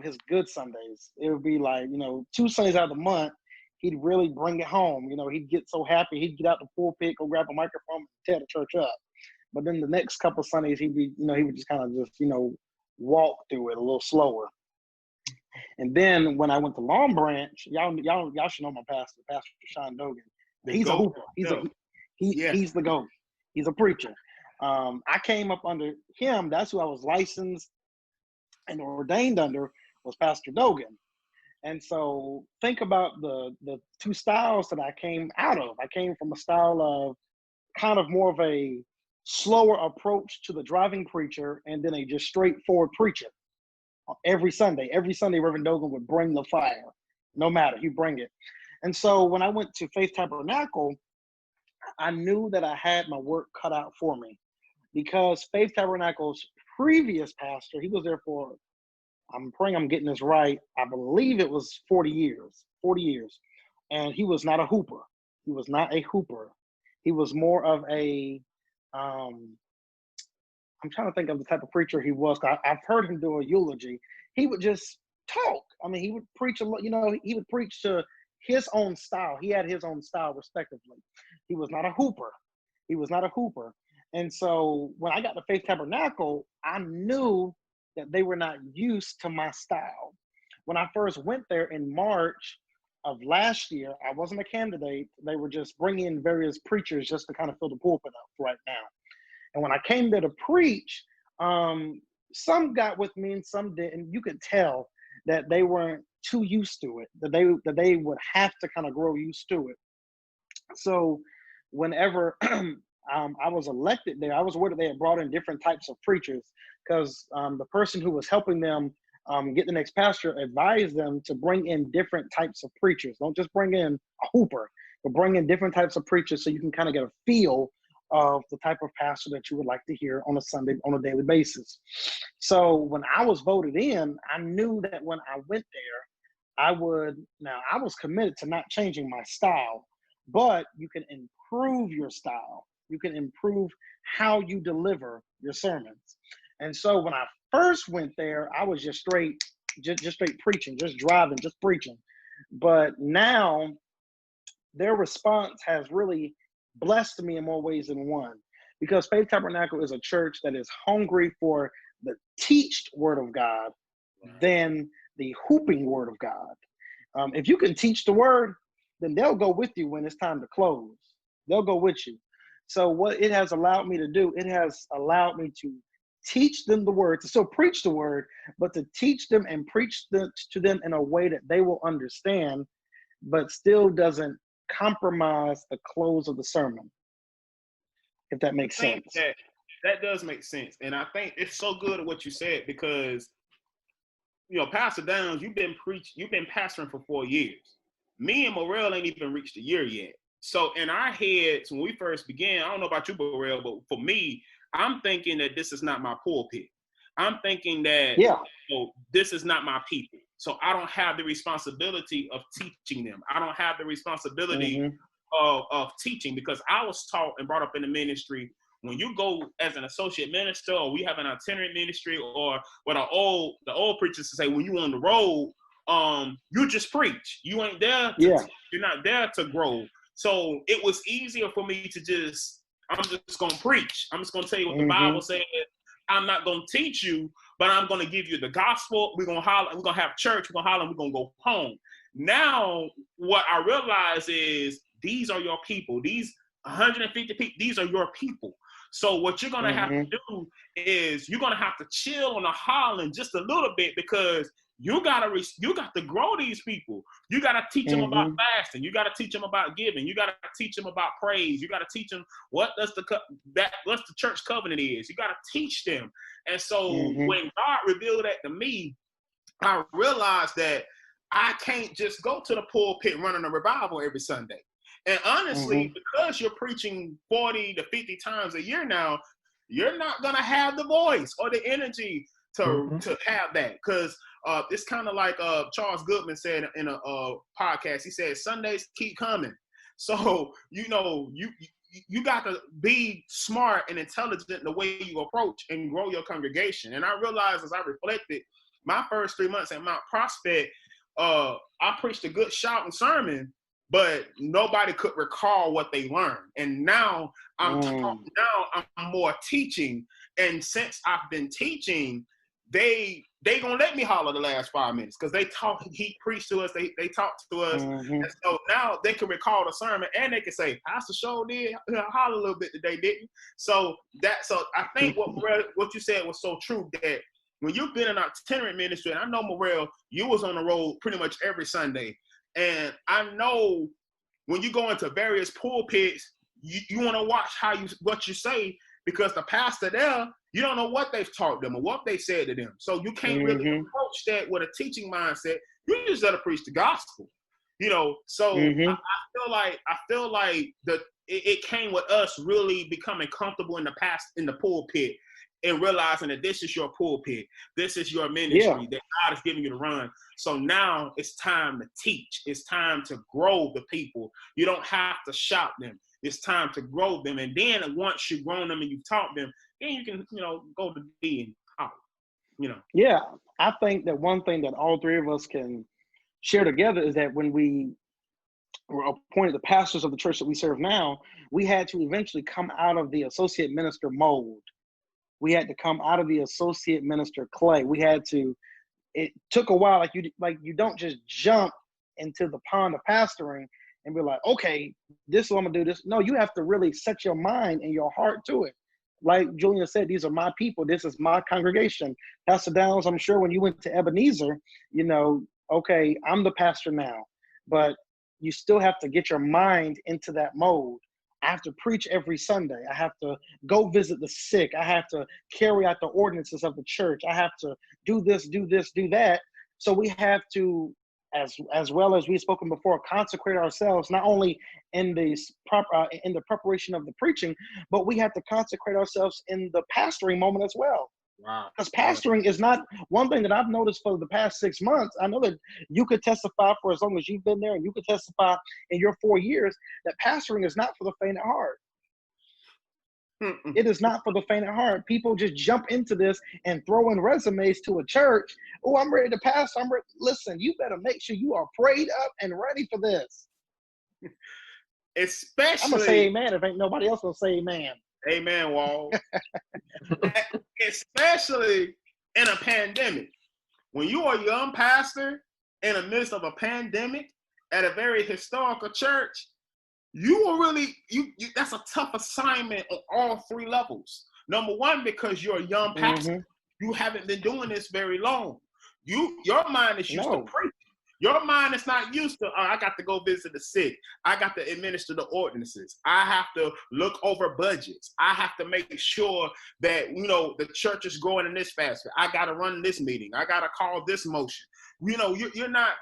his good Sundays. It would be like, 2 Sundays out of the month, he'd really bring it home. He'd get so happy. He'd get out the pulpit, go grab a microphone, and tear the church up. But then the next couple of Sundays, he would just kind of walk through it a little slower. And then when I went to Long Branch, y'all should know my pastor, Pastor Sean Dogan. He's a hooper. He's the GOAT. He's a preacher. I came up under him. That's who I was licensed and ordained under, was Pastor Dogan. And so think about the two styles that I came out of. I came from a style of kind of more of a slower approach to the driving preacher, and then a just straightforward preacher. Every Sunday, Reverend Dogan would bring the fire. No matter, he'd bring it. And so when I went to Faith Tabernacle, I knew that I had my work cut out for me, because Faith Tabernacle's previous pastor, he was there for, I'm praying I'm getting this right, I believe it was 40 years. And he was not a hooper. He was more of a, I'm trying to think of the type of preacher he was. I've heard him do a eulogy. He would just talk. I mean, he would preach a lot, he would preach to his own style. He had his own style, respectively. He was not a hooper. And so when I got to Faith Tabernacle, I knew that they were not used to my style. When I first went there in March of last year, I wasn't a candidate. They were just bringing in various preachers just to kind of fill the pulpit up right now. And when I came there to preach, some got with me and some didn't. You could tell that they weren't too used to it, that they would have to kind of grow used to it. So whenever I was elected there, I was aware that they had brought in different types of preachers, because the person who was helping them get the next pastor advised them to bring in different types of preachers. Don't just bring in a hooper, but bring in different types of preachers so you can kind of get a feel of the type of pastor that you would like to hear on a Sunday, on a daily basis. So when I was voted in, I knew that when I went there, I was committed to not changing my style, but you can improve your style. You can improve how you deliver your sermons. And so when I first went there, I was just straight preaching, just driving, just preaching. But now their response has really blessed me in more ways than one, because Faith Tabernacle is a church that is hungry for the teached word of God than the hooping word of God. If you can teach the word, then they'll go with you when it's time to close. They'll go with you. So what it has allowed me to do, it has allowed me to teach them the word, to still preach the word, but to teach them and preach to them in a way that they will understand, but still doesn't compromise the close of the sermon, if that makes sense. That does make sense. And I think it's so good at what you said, because Pastor Downs, you've been pastoring for 4 years. Me and Morrell ain't even reached a year yet. So in our heads, when we first began, I don't know about you, Morrell, but for me, I'm thinking that this is not my pulpit. I'm thinking that this is not my people. So I don't have the responsibility of teaching them. I don't have the responsibility of teaching, because I was taught and brought up in the ministry, when you go as an associate minister, or we have an itinerant ministry, or what the old preachers say, when you on the road, you just preach. You ain't there to teach. You're not there to grow. So it was easier for me to I'm just going to preach. I'm just going to tell you what the Bible says. I'm not going to teach you, but I'm going to give you the gospel. We're going to holler. We're going to have church. We're going to holler. And we're going to go home. Now, what I realize is these are your people. These 150 people, these are your people. So what you're gonna have to do is you're gonna have to chill on the hollering just a little bit, because you got to grow these people. You got to teach them about fasting. You got to teach them about giving. You got to teach them about praise. You got to teach them what's the church covenant is. You got to teach them. And so when God revealed that to me, I realized that I can't just go to the pulpit running a revival every Sunday. And honestly, because you're preaching 40 to 50 times a year now, you're not going to have the voice or the energy to have that. Because it's kind of like Charles Goodman said in a podcast. He said, Sundays keep coming. So, you got to be smart and intelligent in the way you approach and grow your congregation. And I realized as I reflected, my first 3 months at Mount Prospect, I preached a good shouting sermon, but nobody could recall what they learned. And now I'm more teaching. And since I've been teaching, they gonna let me holler the last 5 minutes, because he preached to us, they talked to us. And so now they can recall the sermon, and they can say, Pastor Show did holler a little bit today, didn't you? So I think what you said was so true, that when you've been in our itinerant ministry, and I know, Morrell, you was on the road pretty much every Sunday. And I know when you go into various pulpits, you want to watch what you say, because the pastor there, you don't know what they've taught them or what they said to them. So you can't really approach that with a teaching mindset. You just got to preach the gospel, So I feel like it came with us really becoming comfortable in the pulpit, and realizing that this is your pulpit, this is your ministry, that God is giving you to run. So now it's time to teach. It's time to grow the people. You don't have to shout them. It's time to grow them. And then once you've grown them and you've taught them, then you can, go to D and holler, Yeah, I think that one thing that all three of us can share together is that when we were appointed the pastors of the church that we serve now, we had to eventually come out of the associate minister mold. We had to come out of the associate minister clay. It took a while. You don't just jump into the pond of pastoring and be like, okay, this is what I'm gonna do this. No, you have to really set your mind and your heart to it. Like Julian said, these are my people. This is my congregation. Pastor Downs, I'm sure when you went to Ebenezer, okay, I'm the pastor now, but you still have to get your mind into that mode. I have to preach every Sunday. I have to go visit the sick. I have to carry out the ordinances of the church. I have to do this, do that. So we have to, as well as we've spoken before, consecrate ourselves, not only in the preparation of the preaching, but we have to consecrate ourselves in the pastoring moment as well. Wow. Because pastoring is not one thing that I've noticed for the past 6 months. I know that you could testify for as long as you've been there, and you could testify in your 4 years, that pastoring is not for the faint at heart. It is not for the faint at heart. People just jump into this and throw in resumes to a church. Oh, I'm ready to pastor. Listen, you better make sure you are prayed up and ready for this. Especially, I'm going to say amen if ain't nobody else going to say amen. Amen, Wall. Especially in a pandemic. When you are a young pastor in the midst of a pandemic at a very historical church, you will really, that's a tough assignment on all three levels. Number one, because you're a young pastor. You haven't been doing this very long. Your mind is used to preaching. Your mind is not used to, I got to go visit the sick. I got to administer the ordinances. I have to look over budgets. I have to make sure that, the church is growing in this fashion. I got to run this meeting. I got to call this motion. You're not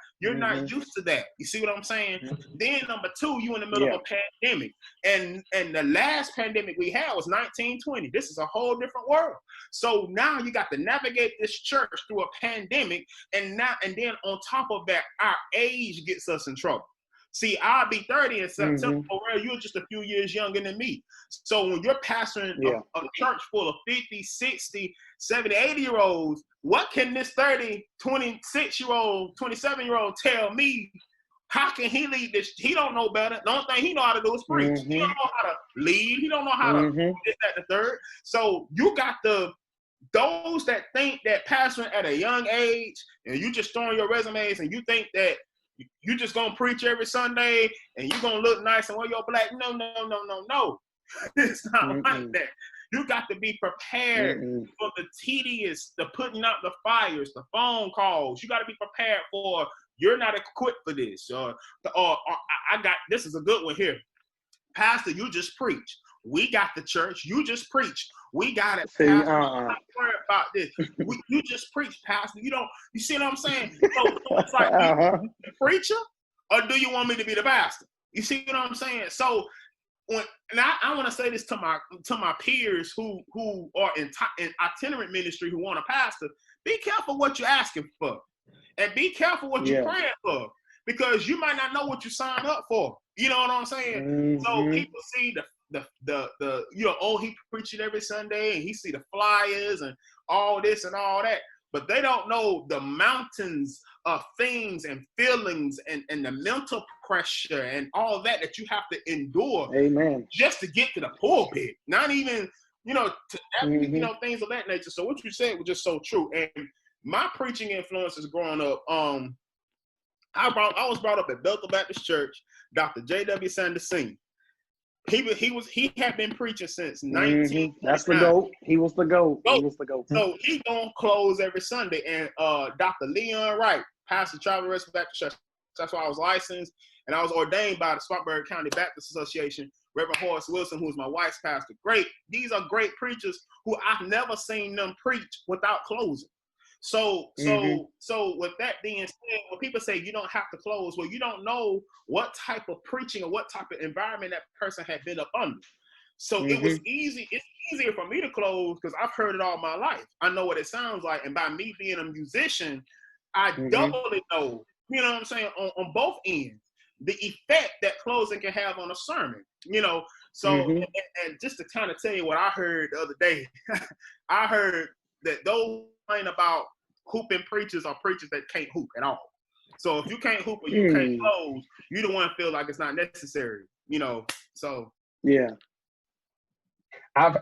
used to that. You see what I'm saying? Then number two, you in the middle of a pandemic. And the last pandemic we had was 1920. This is a whole different world. So now you got to navigate this church through a pandemic. And then on top of that, our age gets us in trouble. See, I'll be 30 in September. Morrell, you're just a few years younger than me. So when you're pastoring a church full of 50, 60, 70, 80-year-olds, what can this 30, 26-year-old, 27-year-old tell me? How can he lead this? He don't know better. The only thing he know how to do is preach. He don't know how to lead. He don't know how to do this, that, the third. So you got those that think that pastoring at a young age, and you just throwing your resumes and you think that you just gonna preach every Sunday and you gonna look nice and wear your black. No. It's not like that. You got to be prepared for the tedious, the putting out the fires, the phone calls. You got to be prepared for, you're not equipped for this. Or I got, this is a good one here. Pastor, you just preach. We got the church. You just preach. We got it. Pastor, I'm not worried about this. You just preach, Pastor. You see what I'm saying? So it's like, you the preacher, or do you want me to be the pastor? You see what I'm saying? So I want to say this to my peers who are in itinerant ministry who want a pastor. Be careful what you're asking for, and be careful what you're praying for, because you might not know what you signed up for. You know what I'm saying? So people see he preaching every Sunday, and he see the flyers and all this and all that, but they don't know the mountains of things and feelings and the mental pressure and all that you have to endure. Amen. Just to get to the pulpit. Not even, things of that nature. So what you said was just so true. And my preaching influences growing up, I was brought up at Bethel Baptist Church. Dr. J.W. Sanderson. He had been preaching since 19. That's the GOAT. He was the GOAT. So he gonna close every Sunday. And Dr. Leon Wright, pastor Travel Rest Baptist Church. That's why I was licensed, and I was ordained by the Spartanburg County Baptist Association. Reverend Horace Wilson, who is my wife's pastor. These are great preachers who I've never seen them preach without closing. So with that being said, when people say you don't have to close, well, you don't know what type of preaching or what type of environment that person had been up under. So it was easy. It's easier for me to close because I've heard it all my life. I know what it sounds like. And by me being a musician, I doubly know, you know what I'm saying, on both ends, the effect that closing can have on a sermon, So, and just to kind of tell you what I heard the other day, I heard that those about hooping preachers are preachers that can't hoop at all. So if you can't hoop or you can't close, you don't want to feel like it's not necessary, So yeah, I've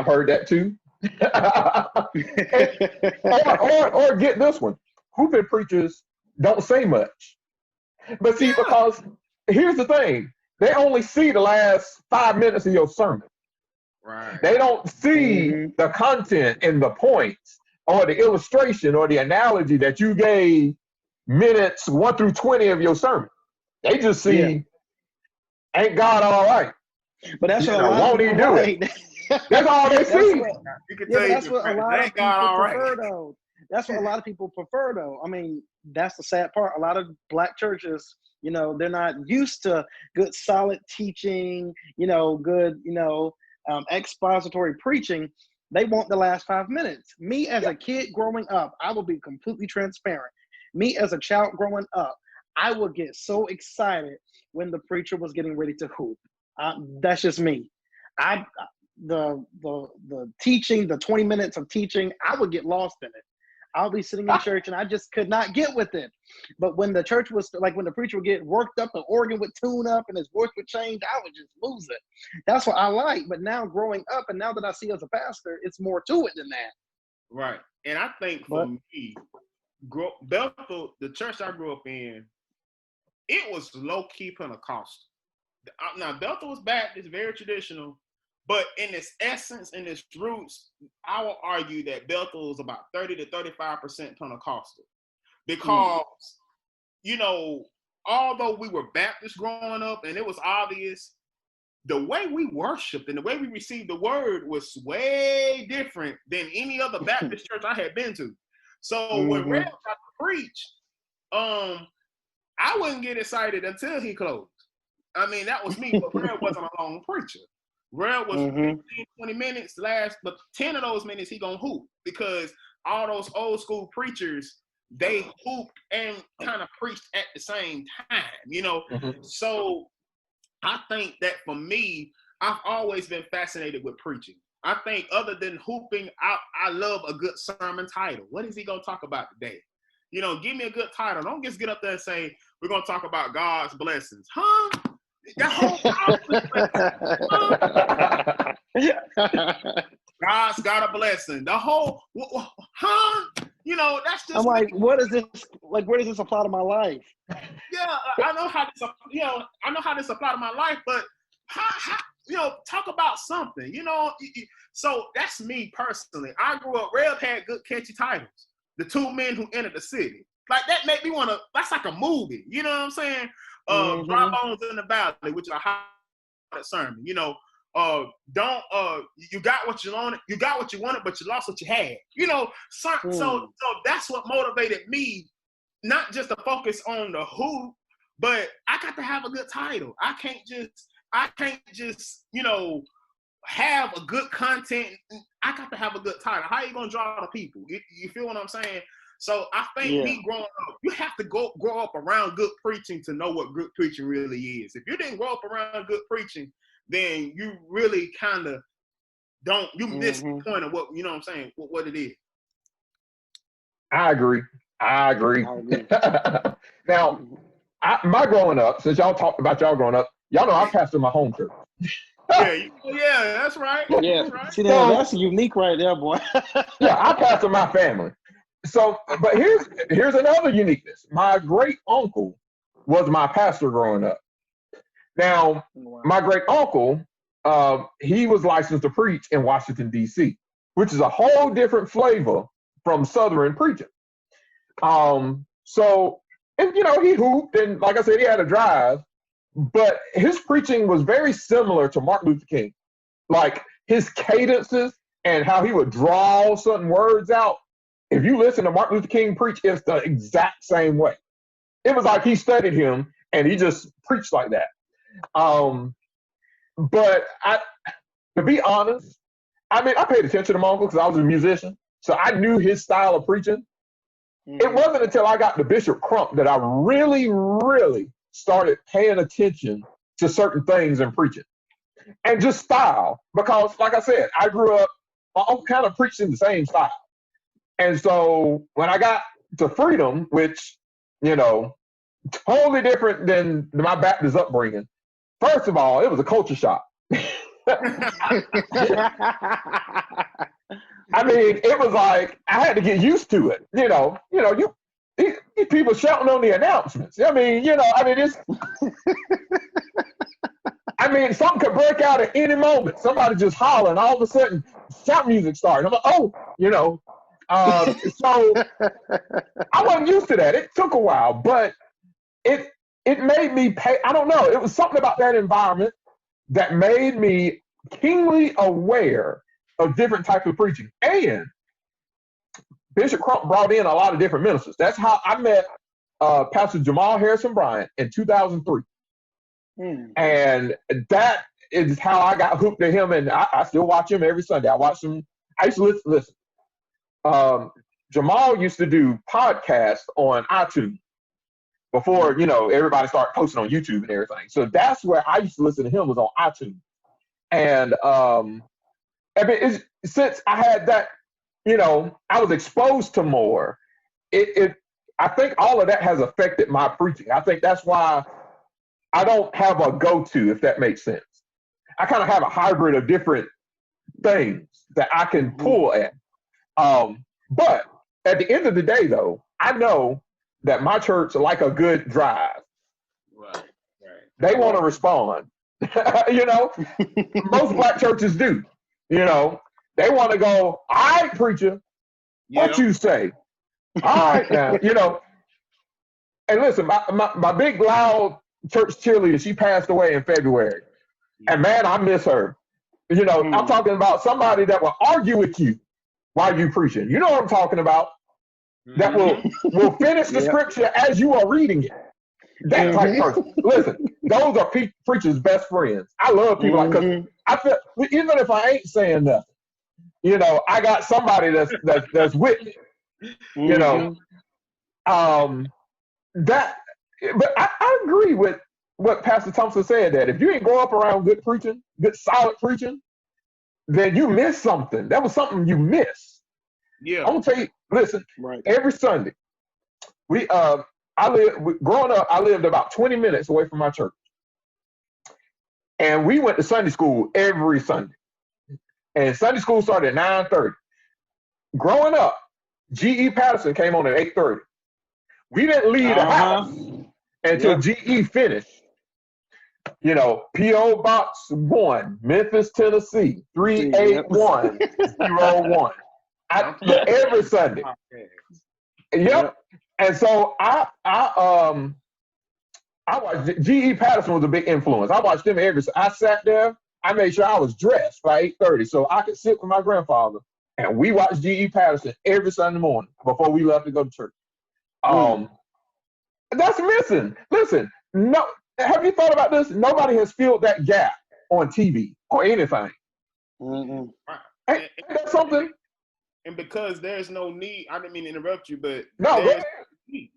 heard that too. or get this one: hooping preachers don't say much. But see, because here's the thing: they only see the last 5 minutes of your sermon. Right. They don't see the content and the points, or the illustration or the analogy that you gave minutes 1 through 20 of your sermon. They just see, ain't God all right? But that's what won't he do it? That's all they see. That's what a lot of people prefer, though. That's what a lot of people prefer, though. I mean, that's the sad part. A lot of Black churches, they're not used to good, solid teaching, good, expository preaching. They want the last 5 minutes. Me as a kid growing up, I will be completely transparent. Me as a child growing up, I would get so excited when the preacher was getting ready to hoop. That's just me. The teaching, the 20 minutes of teaching, I would get lost in it. I'll be sitting in church and I just could not get with it. But when the church was when the preacher would get worked up, the organ would tune up and his voice would change, I would just lose it. That's what I like. But now growing up and now that I see as a pastor, it's more to it than that. Right. And I think for me, Bethel, the church I grew up in, it was low-key Pentecostal. Now, Bethel was Baptist, very traditional. But in its essence, in its roots, I will argue that Bethel is about 30 to 35% Pentecostal. Because, although we were Baptist growing up and it was obvious, the way we worshiped and the way we received the word was way different than any other Baptist church I had been to. So when Rev got to preach, I wouldn't get excited until he closed. I mean, that was me, but Rev wasn't a long preacher. Rev was 15, 20 minutes but 10 of those minutes he gonna hoop, because all those old school preachers, they hooped and kind of preached at the same time, So I think that for me, I've always been fascinated with preaching. I think other than hooping, I love a good sermon title. What is he gonna talk about today? Give me a good title. Don't just get up there and say, we're gonna talk about God's blessings. Huh? That whole God's got a blessing. The whole, that's just. I'm like, what is this? Like, where does this apply to my life? Yeah, I know how this, I know how this apply to my life, but how talk about something, So that's me personally. I grew up, Rev had good catchy titles. The Two Men Who Entered the City. Like that made me want to, that's like a movie. You know what I'm saying? Dry Bones in the Valley, which is a hot sermon. You got what you wanted, but you lost what you had. So that's what motivated me, not just to focus on the who, but I got to have a good title. I can't just, have a good content. I got to have a good title. How are you gonna draw the people? You feel what I'm saying? So I think me growing up, you have to grow up around good preaching to know what good preaching really is. If you didn't grow up around good preaching, then you really kind of miss the point of what, what I'm saying, what it is. I agree. Now, my growing up, since y'all talked about y'all growing up, y'all know I pastored my home church. Yeah, that's right. Yeah, that's right. See, that's unique right there, boy. Yeah, I pastored my family. So, but here's another uniqueness. My great uncle was my pastor growing up. Now, my great uncle, he was licensed to preach in Washington, D.C., which is a whole different flavor from Southern preaching. So, and he hooped, and like I said, he had a drive, but his preaching was very similar to Martin Luther King. Like his cadences and how he would draw certain words out. If you listen to Martin Luther King preach, it's the exact same way. It was like he studied him and he just preached like that. But to be honest, I paid attention to my uncle because I was a musician. So I knew his style of preaching. It wasn't until I got to Bishop Crump that I really, really started paying attention to certain things in preaching. And just style. Because, like I said, I grew up, my uncle kind of preached in the same style. And so when I got to Freedom, which, totally different than my Baptist upbringing, first of all, it was a culture shock. It was like I had to get used to it. These people shouting on the announcements. Something could break out at any moment. Somebody just hollering, all of a sudden, shout music started. I'm like, so I wasn't used to that. It took a while, but it made me pay. I don't know. It was something about that environment that made me keenly aware of different types of preaching. And Bishop Crump brought in a lot of different ministers. That's how I met Pastor Jamal Harrison Bryant in 2003. And that is how I got hooked to him. And I still watch him every Sunday. I watch him. I used to listen. Jamal used to do podcasts on iTunes before, everybody started posting on YouTube and everything. So that's where I used to listen to him, was on iTunes. And since I had that, I was exposed to more. I think all of that has affected my preaching. I think that's why I don't have a go-to, if that makes sense. I kind of have a hybrid of different things that I can pull at. But at the end of the day, though, I know that my church, like a good drive, right. They want to respond. Most black churches do. They want to go, all right, preacher, what you say? All right now, And listen, my big, loud church cheerleader, she passed away in February. And man, I miss her. I'm talking about somebody that will argue with you while you preaching. You know what I'm talking about? That will finish the scripture as you are reading it. That type of person. Listen, those are preachers' best friends. I love people like, because I feel, even if I ain't saying nothing, I got somebody that's with me. But I agree with what Pastor Thompson said, that if you ain't grow up around good preaching, good solid preaching, then you miss something. That was something you missed. Yeah. I'm gonna tell you, listen, every Sunday, growing up, I lived about 20 minutes away from my church. And we went to Sunday school every Sunday. And Sunday school started at 9:30. Growing up, G.E. Patterson came on at 8:30. We didn't leave the house until GE finished. You know, P.O. Box 1, Memphis, Tennessee, 38101. Every Sunday. Yep. And so I watched G.E. Patterson was a big influence. I watched him I sat there, I made sure I was dressed by 8:30 so I could sit with my grandfather. And we watched G.E. Patterson every Sunday morning before we left to go to church. That's missing. Listen, no, have you thought about this? Nobody has filled that gap on TV or anything. Mm-mm. Ain't that something? And because there's no need, I didn't mean to interrupt you, but no, there's need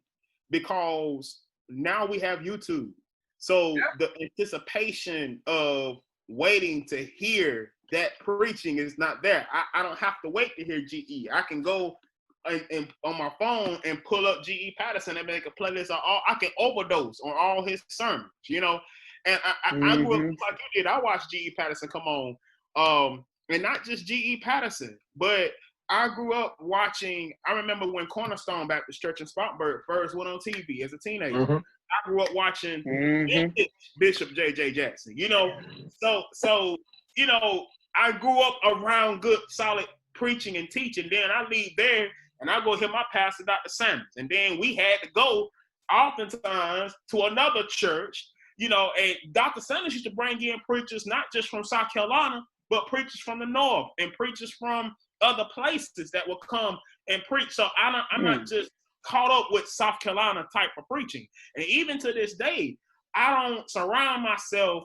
because now we have YouTube. So the anticipation of waiting to hear that preaching is not there. I don't have to wait to hear GE. I can go and on my phone and pull up GE Patterson and make a playlist. I can overdose on all his sermons, you know. And I grew up like you did. I watched GE Patterson come on, and not just GE Patterson, but I grew up watching. I remember when Cornerstone Baptist Church in Spartanburg first went on TV as a teenager. I grew up watching Bishop J.J. Jackson, you know. So you know, I grew up around good, solid preaching and teaching. Then I leave there and I go hear my pastor, Dr. Sanders. And then we had to go oftentimes to another church, you know, and Dr. Sanders used to bring in preachers not just from South Carolina, but preachers from the North and preachers from other places that will come and preach. So I'm not just caught up with South Carolina type of preaching. And even to this day, I don't surround myself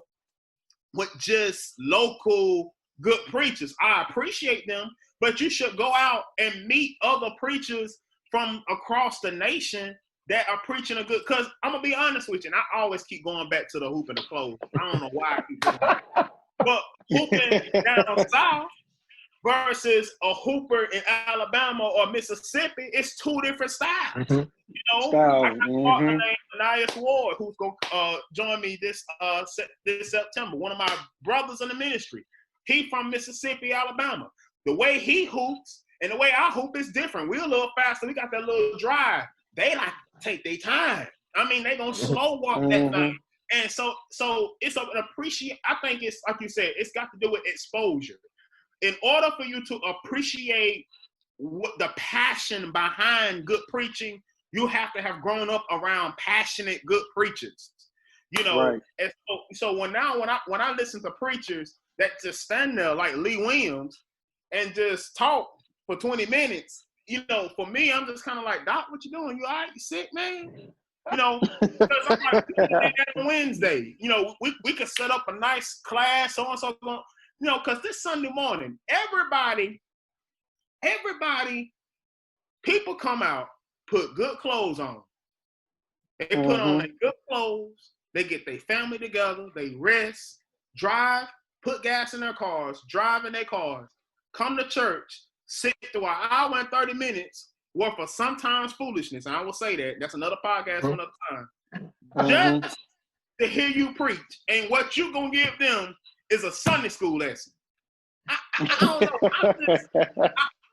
with just local good preachers. I appreciate them, but you should go out and meet other preachers from across the nation that are preaching a good, because I'm going to be honest with you, and I always keep going back to the hoop and the clothes. I don't know why I keep doing that. But hooping down south versus a hooper in Alabama or Mississippi, it's two different styles. You know, I got a partner named Ananias Ward who's going to join me this September. One of my brothers in the ministry. He from Mississippi, Alabama. The way he hoops and the way I hoop is different. We're a little faster. We got that little drive. They like to take their time. I mean, they gonna slow walk that thing. And so it's an appreciate. I think it's like you said. It's got to do with exposure. In order for you to appreciate what the passion behind good preaching, you have to have grown up around passionate good preachers. You know, right. And so when I listen to preachers that just stand there like Lee Williams and just talk for 20 minutes, you know, for me, I'm just kind of like, Doc, what you doing? You all right? You sick, man? You know, because I'm like, on Wednesday, you know, we could set up a nice class, so-and-so, you know, because this Sunday morning, everybody, people come out, put good clothes on. They put on their good clothes. They get their family together. They rest, drive, put gas in their cars, drive in their cars, come to church, sit through an hour and 30 minutes worth of sometimes foolishness. And I will say that. That's another podcast for another time. Just to hear you preach. And what you going to give them is a Sunday school lesson. I don't know.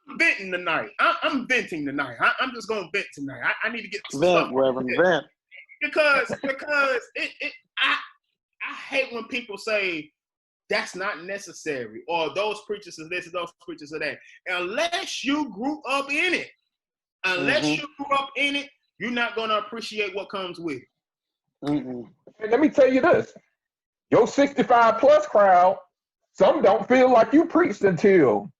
I'm venting tonight. I'm venting tonight. I'm just going to vent tonight. I need to get some stuff. Reverend, vent. Because I hate when people say that's not necessary or those preachers are this and those preachers are that. Unless you grew up in it, you're not going to appreciate what comes with it. And let me tell you this. Your 65 plus crowd, some don't feel like you preached until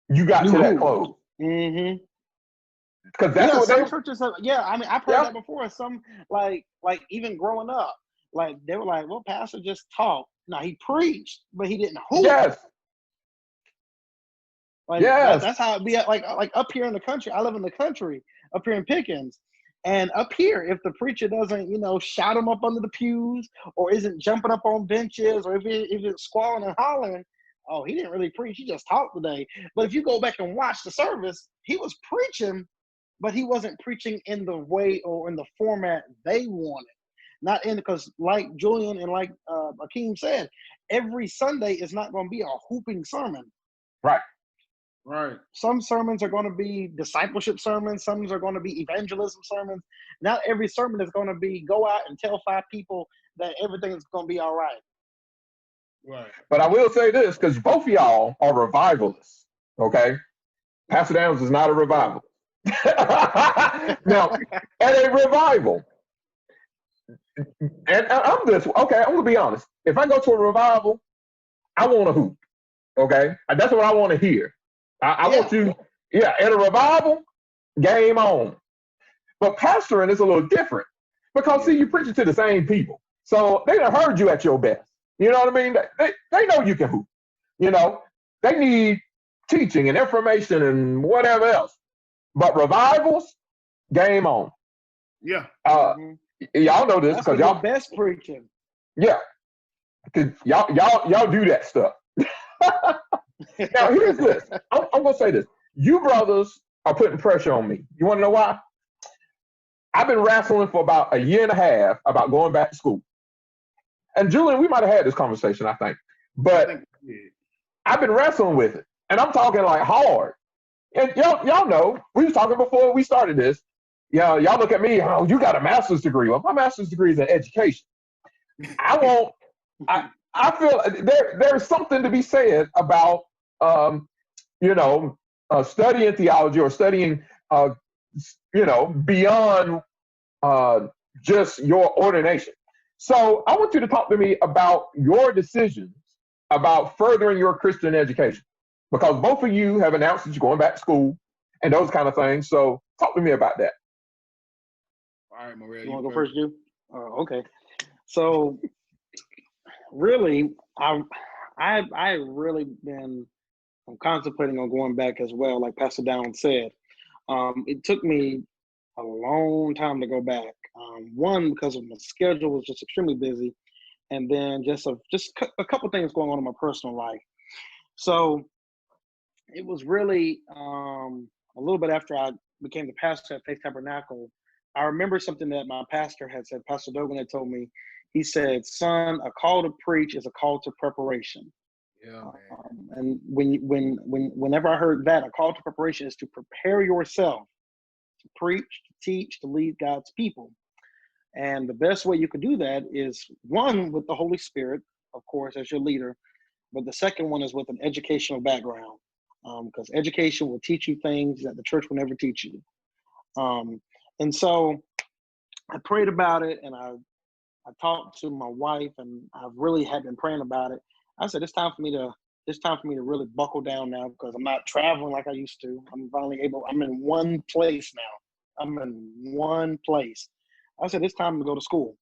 you got to that close. Because that's what some churches have, I mean, I've heard that before. Some like even growing up, like they were like, well, pastor just talked. No, he preached, but he didn't hoop. That's how it be. Like up here in the country, I live in the country, up here in Pickens. And up here, if the preacher doesn't, you know, shout them up under the pews or isn't jumping up on benches or if it's squalling and hollering, oh, he didn't really preach. He just talked today. But if you go back and watch the service, he was preaching, but he wasn't preaching in the way or in the format they wanted. Not in, because like Julian and like Akeem said, every Sunday is not going to be a hooping sermon. Right. Some sermons are going to be discipleship sermons. Some are going to be evangelism sermons. Not every sermon is going to be go out and tell 5 people that everything's gonna be all right. Right. But I will say this, because both of y'all are revivalists, okay? Pastor Downs is not a revivalist. Now, at a revival, and I'm this, okay, I'm going to be honest. If I go to a revival, I want to hoop, okay? That's what I want to hear. I want you, at a revival, game on. But pastoring is a little different because, see, you're preaching to the same people. So they done heard you at your best. You know what I mean? They know you can hoop. You know, they need teaching and information and whatever else. But revivals, game on. Yeah. Y'all know this because y'all best preaching. Yeah, because y'all do that stuff. Now here's this. I'm gonna say this. You brothers are putting pressure on me. You want to know why? I've been wrestling for about a year and a half about going back to school. And Julian, we might have had this conversation, I think. But I've been wrestling with it. And I'm talking like hard. And y'all know, we was talking before we started this. Y'all look at me, oh, you got a master's degree. Well, my master's degree is in education. I feel there's something to be said about, studying theology or studying, beyond just your ordination. So I want you to talk to me about your decisions about furthering your Christian education, because both of you have announced that you're going back to school and those kind of things. So talk to me about that. All right, Morrell. You want to go first, Ju? Okay. So really, I really been contemplating on going back as well, like Pastor Down said. It took me a long time to go back. One, because of my schedule was just extremely busy, and then just a couple things going on in my personal life. So it was really a little bit after I became the pastor at Faith Tabernacle. I remember something that my pastor had said. Pastor Dogan had told me. He said, "Son, a call to preach is a call to preparation." Yeah, and whenever I heard that, a call to preparation is to prepare yourself to preach, to teach, to lead God's people. And the best way you could do that is, one, with the Holy Spirit, of course, as your leader. But the second one is with an educational background, because education will teach you things that the church will never teach you. And so I prayed about it, and I talked to my wife, and I really had been praying about it. I said, it's time for me to really buckle down now, because I'm not traveling like I used to. I'm in one place now. I'm in one place. I said, it's time to go to school.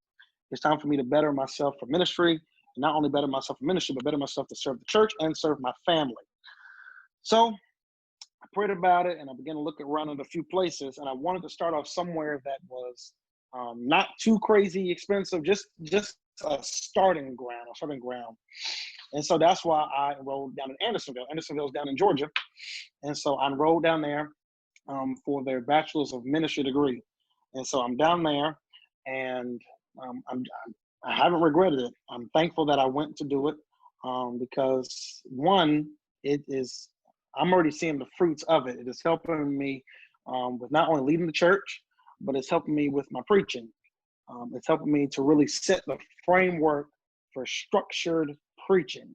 It's time for me to better myself for ministry, and not only better myself for ministry, but better myself to serve the church and serve my family. So I prayed about it, and I began to look around at a few places, and I wanted to start off somewhere that was not too crazy expensive, just a starting ground. And so that's why I enrolled down in Andersonville. Andersonville's down in Georgia. And so I enrolled down there for their Bachelor's of Ministry degree. And so I'm down there, and I haven't regretted it. I'm thankful that I went to do it because, one, I'm already seeing the fruits of it. It is helping me with not only leading the church, but it's helping me with my preaching. It's helping me to really set the framework for structured preaching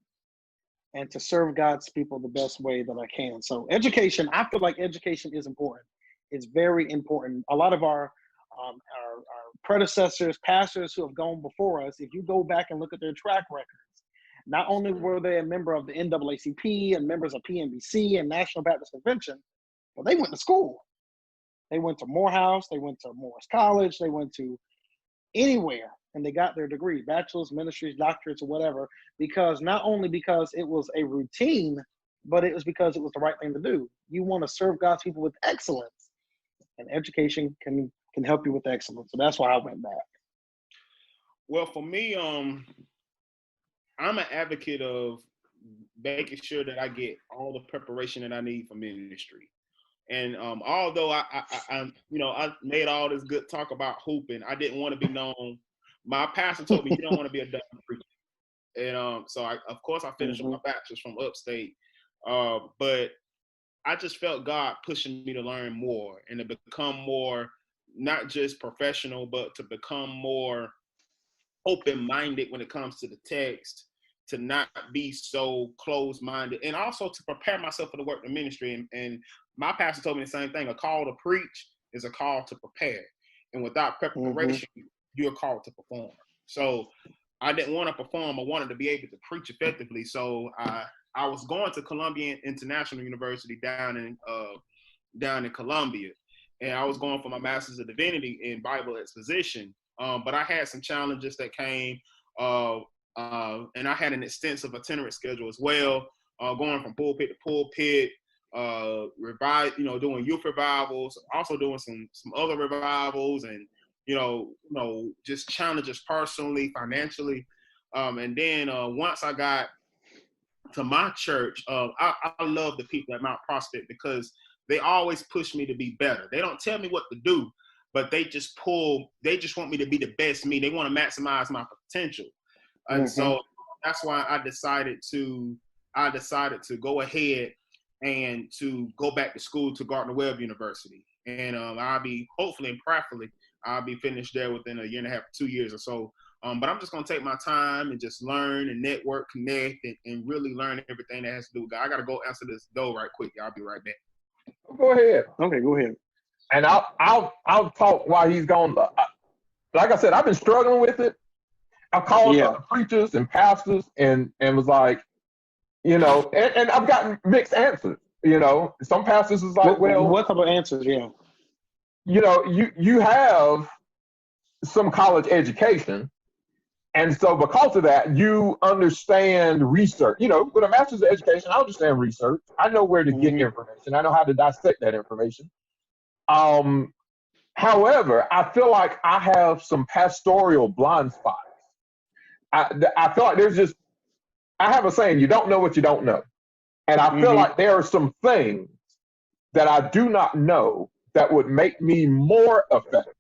and to serve God's people the best way that I can. So education, I feel like education is important. It's very important. A lot of our predecessors, pastors who have gone before us, if you go back and look at their track records, not only were they a member of the NAACP and members of PNBC and National Baptist Convention, but they went to school. They went to Morehouse, they went to Morris College, they went to anywhere, and they got their degree, bachelor's, ministries, doctorates, or whatever, not only because it was a routine, but it was because it was the right thing to do. You want to serve God's people with excellence, and education can help you with excellence. So that's why I went back. Well, for me, I'm an advocate of making sure that I get all the preparation that I need for ministry. And although I made all this good talk about hooping, I didn't want to be known. My pastor told me, you don't want to be a dumb preacher. And so of course I finished with my bachelor's from upstate. But I just felt God pushing me to learn more and to become more, not just professional, but to become more open-minded when it comes to the text, to not be so closed-minded, and also to prepare myself for the work of the ministry. And my pastor told me the same thing: a call to preach is a call to prepare, and without preparation, you're called to perform. So I didn't want to perform; I wanted to be able to preach effectively. So I was going to Columbia International University down in Columbia, and I was going for my Master's of Divinity in Bible Exposition. But I had some challenges that came. And I had an extensive itinerant schedule as well, going from pulpit to pulpit, doing youth revivals, also doing some other revivals, and just challenges personally, financially. And then once I got to my church, I love the people at Mount Prospect because they always push me to be better. They don't tell me what to do, but they just want me to be the best me. They want to maximize my potential. And so that's why I decided to go ahead and to go back to school to Gardner-Webb University. And I'll be, hopefully and prayerfully, I'll be finished there within a year and a half, 2 years or so. But I'm just going to take my time and just learn and network, connect, and really learn everything that has to do with God. I got to go answer this door right quick. I'll be right back. Go ahead. Okay, go ahead. And I'll talk while he's gone. Like I said, I've been struggling with it. I've called other preachers and pastors and was like, and I've gotten mixed answers. Some pastors is like, what type of answers? Yeah. You have some college education, and so because of that, you understand research. With a master's of education, I understand research. I know where to get information. I know how to dissect that information. However, I feel like I have some pastoral blind spots. I feel like I have a saying, you don't know what you don't know. And I feel like there are some things that I do not know that would make me more effective.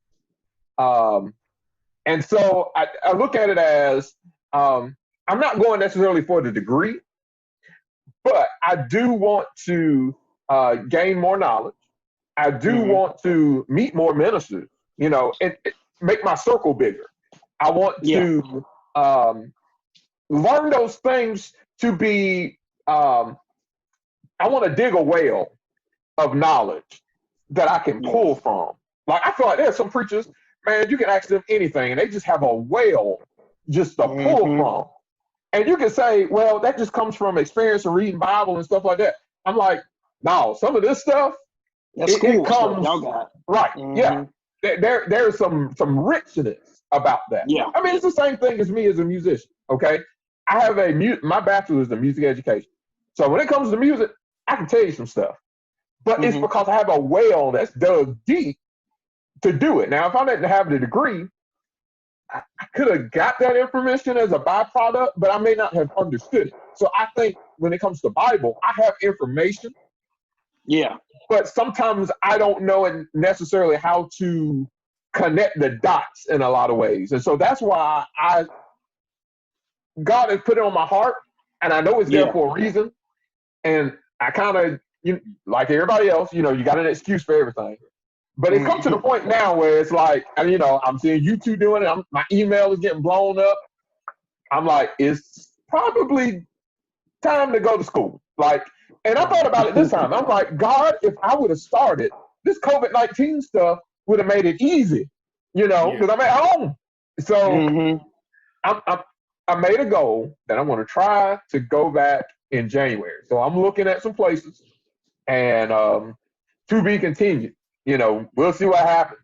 And so I look at it as, I'm not going necessarily for the degree, but I do want to gain more knowledge. I do want to meet more ministers, and make my circle bigger. I want to learn those things to be, I want to dig a well of knowledge that I can pull from. Like, I feel like there's some preachers, man, you can ask them anything and they just have a well just to pull from. And you can say, well, that just comes from experience of reading Bible and stuff like that. I'm like, no, some of this stuff, it comes, y'all got. Right, yeah. There's some richness about that. Yeah. I mean, it's the same thing as me as a musician, okay? I have my bachelor's in music education. So when it comes to music, I can tell you some stuff. But it's because I have a well that's dug deep to do it. Now, if I didn't have the degree, I could have got that information as a byproduct, but I may not have understood it. So I think when it comes to Bible, I have information. Yeah. But sometimes I don't know necessarily how to connect the dots in a lot of ways. And so that's why God has put it on my heart, and I know it's there for a reason. And I kind of, like everybody else, you got an excuse for everything. But it comes to the point now where it's like, I'm seeing you two doing it. My email is getting blown up. I'm like, it's probably time to go to school. And I thought about it this time. I'm like, God, if I would have started, this COVID-19 stuff would have made it easy, because I'm at home. So I made a goal that I'm going to try to go back in January. So I'm looking at some places, and to be continued. We'll see what happens.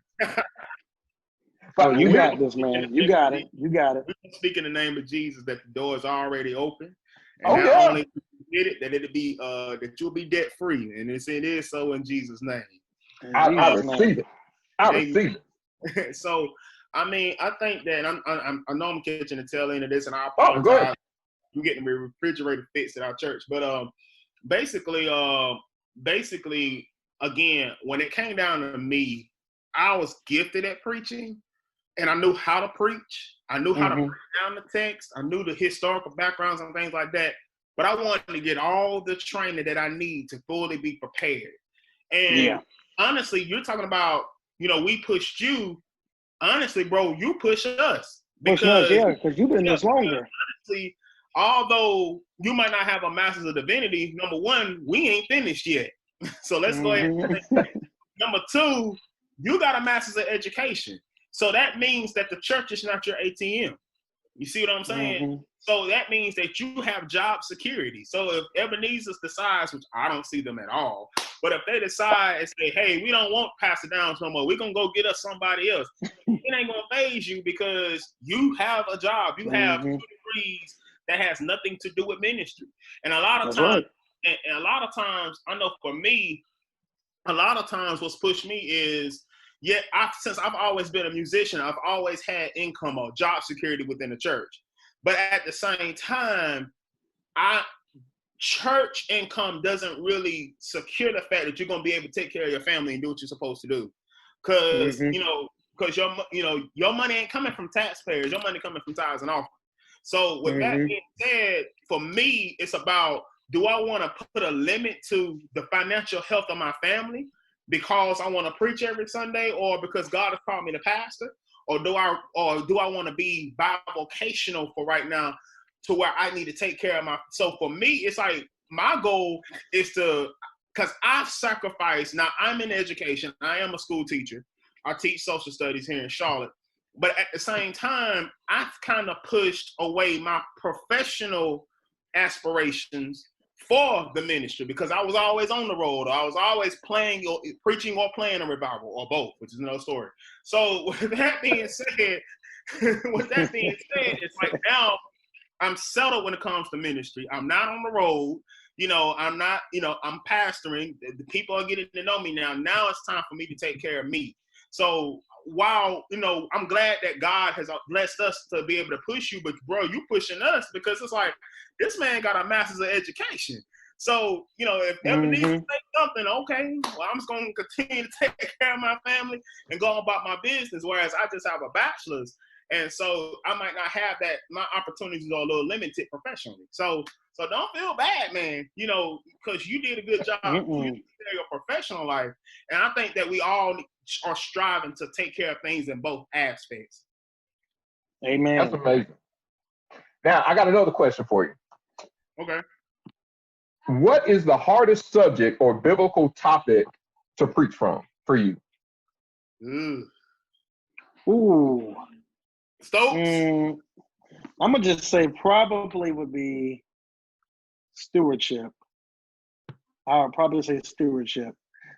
But you got this, man. You got it. You got it. We speak in the name of Jesus that the door is already open. And not only did it, that it'll be that you'll be debt free. And it is so in Jesus' name. I receive it. I receive it. So I think that I know I'm catching the tail end of this, and I apologize. I'm getting the refrigerator fixed at our church. But basically, again, when it came down to me, I was gifted at preaching, and I knew how to preach. I knew how to break down the text. I knew the historical backgrounds and things like that. But I wanted to get all the training that I need to fully be prepared. And honestly, you're talking about, we pushed you. Honestly, bro, you push us. Because, because you've been this longer. Honestly, although you might not have a master's of divinity, number one, we ain't finished yet. So let's go ahead and say that. Number two, you got a master's of education. So that means that the church is not your ATM. You see what I'm saying? So that means that you have job security. So if Ebenezer decides, which I don't see them at all, but if they decide and say, hey, we don't want Pastor Downs no more, we're going to go get us somebody else, it ain't going to faze you because you have a job. You have 2 degrees that has nothing to do with ministry. And a lot of times, and a lot of times, I know for me, a lot of times what's pushed me is, since I've always been a musician, I've always had income or job security within the church. But at the same time, church income doesn't really secure the fact that you're going to be able to take care of your family and do what you're supposed to do. Because, because your money ain't coming from taxpayers. Your money coming from tithes and offerings. So with that being said, for me, it's about, do I want to put a limit to the financial health of my family because I want to preach every Sunday, or because God has called me to pastor, or do I want to be bivocational for right now to where I need to take care of my. So for me, it's like my goal is to, because I've sacrificed. Now I'm in education. I am a school teacher. I teach social studies here in Charlotte. But at the same time, I've kind of pushed away my professional aspirations for the ministry because I was always on the road. Or I was always preaching or playing a revival, or both, which is another story. So with that being said, it's like now I'm settled when it comes to ministry. I'm not on the road. I'm not, I'm pastoring. The people are getting to know me now. Now it's time for me to take care of me. So while, I'm glad that God has blessed us to be able to push you, but bro, you pushing us because it's like, this man got a master's of education. So, if Ebenezer say something, okay, well, I'm just going to continue to take care of my family and go about my business, whereas I just have a bachelor's. And so I might not have that. My opportunities are a little limited professionally. So don't feel bad, man, because you did a good job in your professional life. And I think that we all are striving to take care of things in both aspects. Amen. That's amazing. Now, I got another question for you. Okay. What is the hardest subject or biblical topic to preach from for you? Ooh. Stokes? I'm going to just say probably would be stewardship. I would probably say stewardship.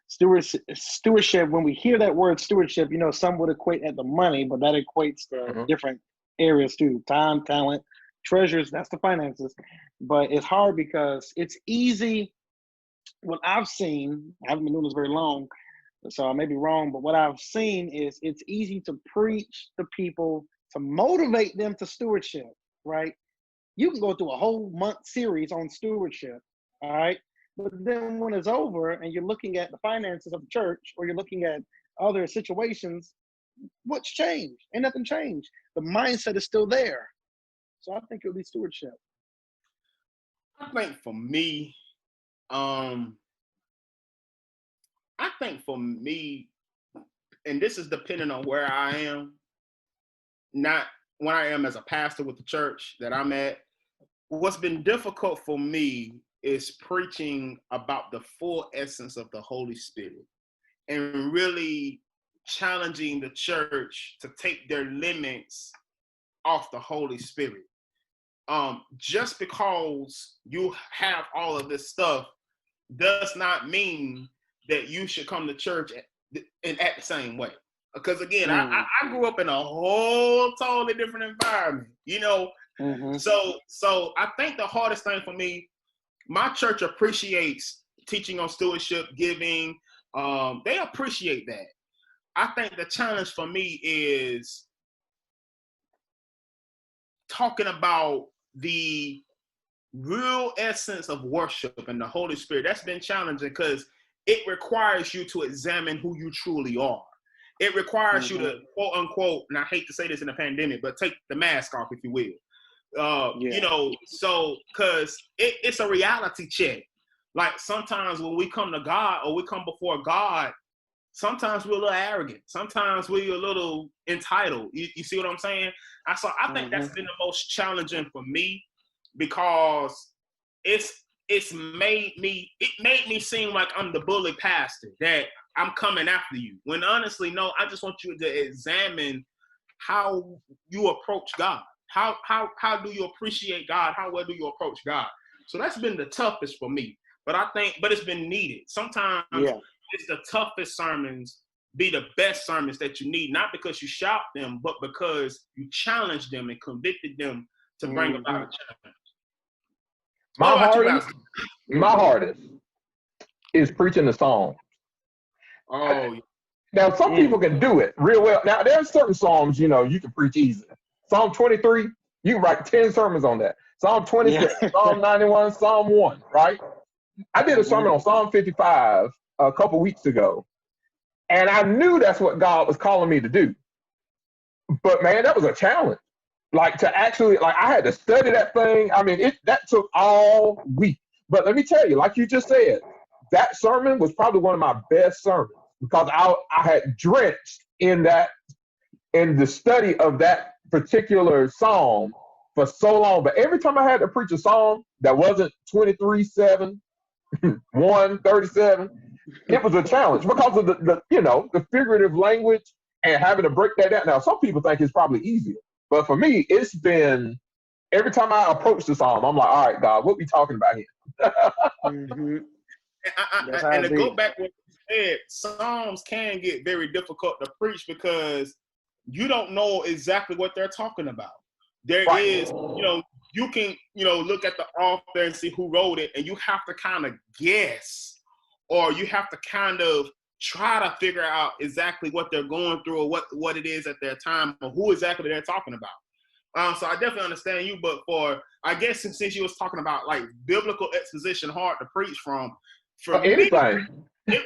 Stewardship, when we hear that word stewardship, some would equate at the money, but that equates to different areas too. Time, talent, treasures, that's the finances. But it's hard because it's easy. What I've seen, I haven't been doing this very long, so I may be wrong, but what I've seen is it's easy to preach to people, to motivate them to stewardship, right? You can go through a whole month series on stewardship, all right? But then when it's over and you're looking at the finances of the church, or you're looking at other situations, what's changed? Ain't nothing changed. The mindset is still there. So I think it'll be stewardship. I think for me, and this is depending on where I am, not when I am as a pastor with the church that I'm at. What's been difficult for me is preaching about the full essence of the Holy Spirit and really challenging the church to take their limits off the Holy Spirit. Just because you have all of this stuff does not mean that you should come to church and act the same way. Because again, I grew up in a whole totally different environment, So I think the hardest thing for me, my church appreciates teaching on stewardship, giving. They appreciate that. I think the challenge for me is talking about the real essence of worship and the Holy Spirit. That's been challenging because it requires you to examine who you truly are. It requires you to, quote unquote, and I hate to say this in a pandemic, but take the mask off, if you will. So because it's a reality check. Like sometimes when we come to God or we come before God, sometimes we're a little arrogant. Sometimes we're a little entitled. You see what I'm saying? I think that's been the most challenging for me, because it made me seem like I'm the bully pastor, that I'm coming after you. When honestly, no, I just want you to examine how you approach God. How do you appreciate God? How well do you approach God? So that's been the toughest for me. But it's been needed. Sometimes it's the toughest sermons be the best sermons that you need, not because you shout them, but because you challenge them and convicted them to bring about a change. My hardest is preaching the song. Oh, now some people can do it real well. Now there's certain psalms, you can preach easy. Psalm 23, you can write 10 sermons on that. Psalm 26, Psalm 91, Psalm 1, right? I did a sermon on Psalm 55 a couple weeks ago, and I knew that's what God was calling me to do. But man, that was a challenge. Like to actually, I had to study that thing. I mean, that took all week. But let me tell you, like you just said, that sermon was probably one of my best sermons, because I had drenched in the study of that particular psalm for so long. But every time I had to preach a psalm that wasn't 23:7, 1:37, it was a challenge because of the figurative language and having to break that down. Now, some people think it's probably easier, but for me, it's been every time I approach the psalm, I'm like, all right, God, what we talking about here? And to go back to what you said, psalms can get very difficult to preach because you don't know exactly what they're talking about. There is, you can, look at the author and see who wrote it, and you have to kind of guess, or you have to kind of try to figure out exactly what they're going through, or what it is at their time, or who exactly they're talking about. So I definitely understand you, but I guess since you was talking about like biblical exposition hard to preach from, for me, it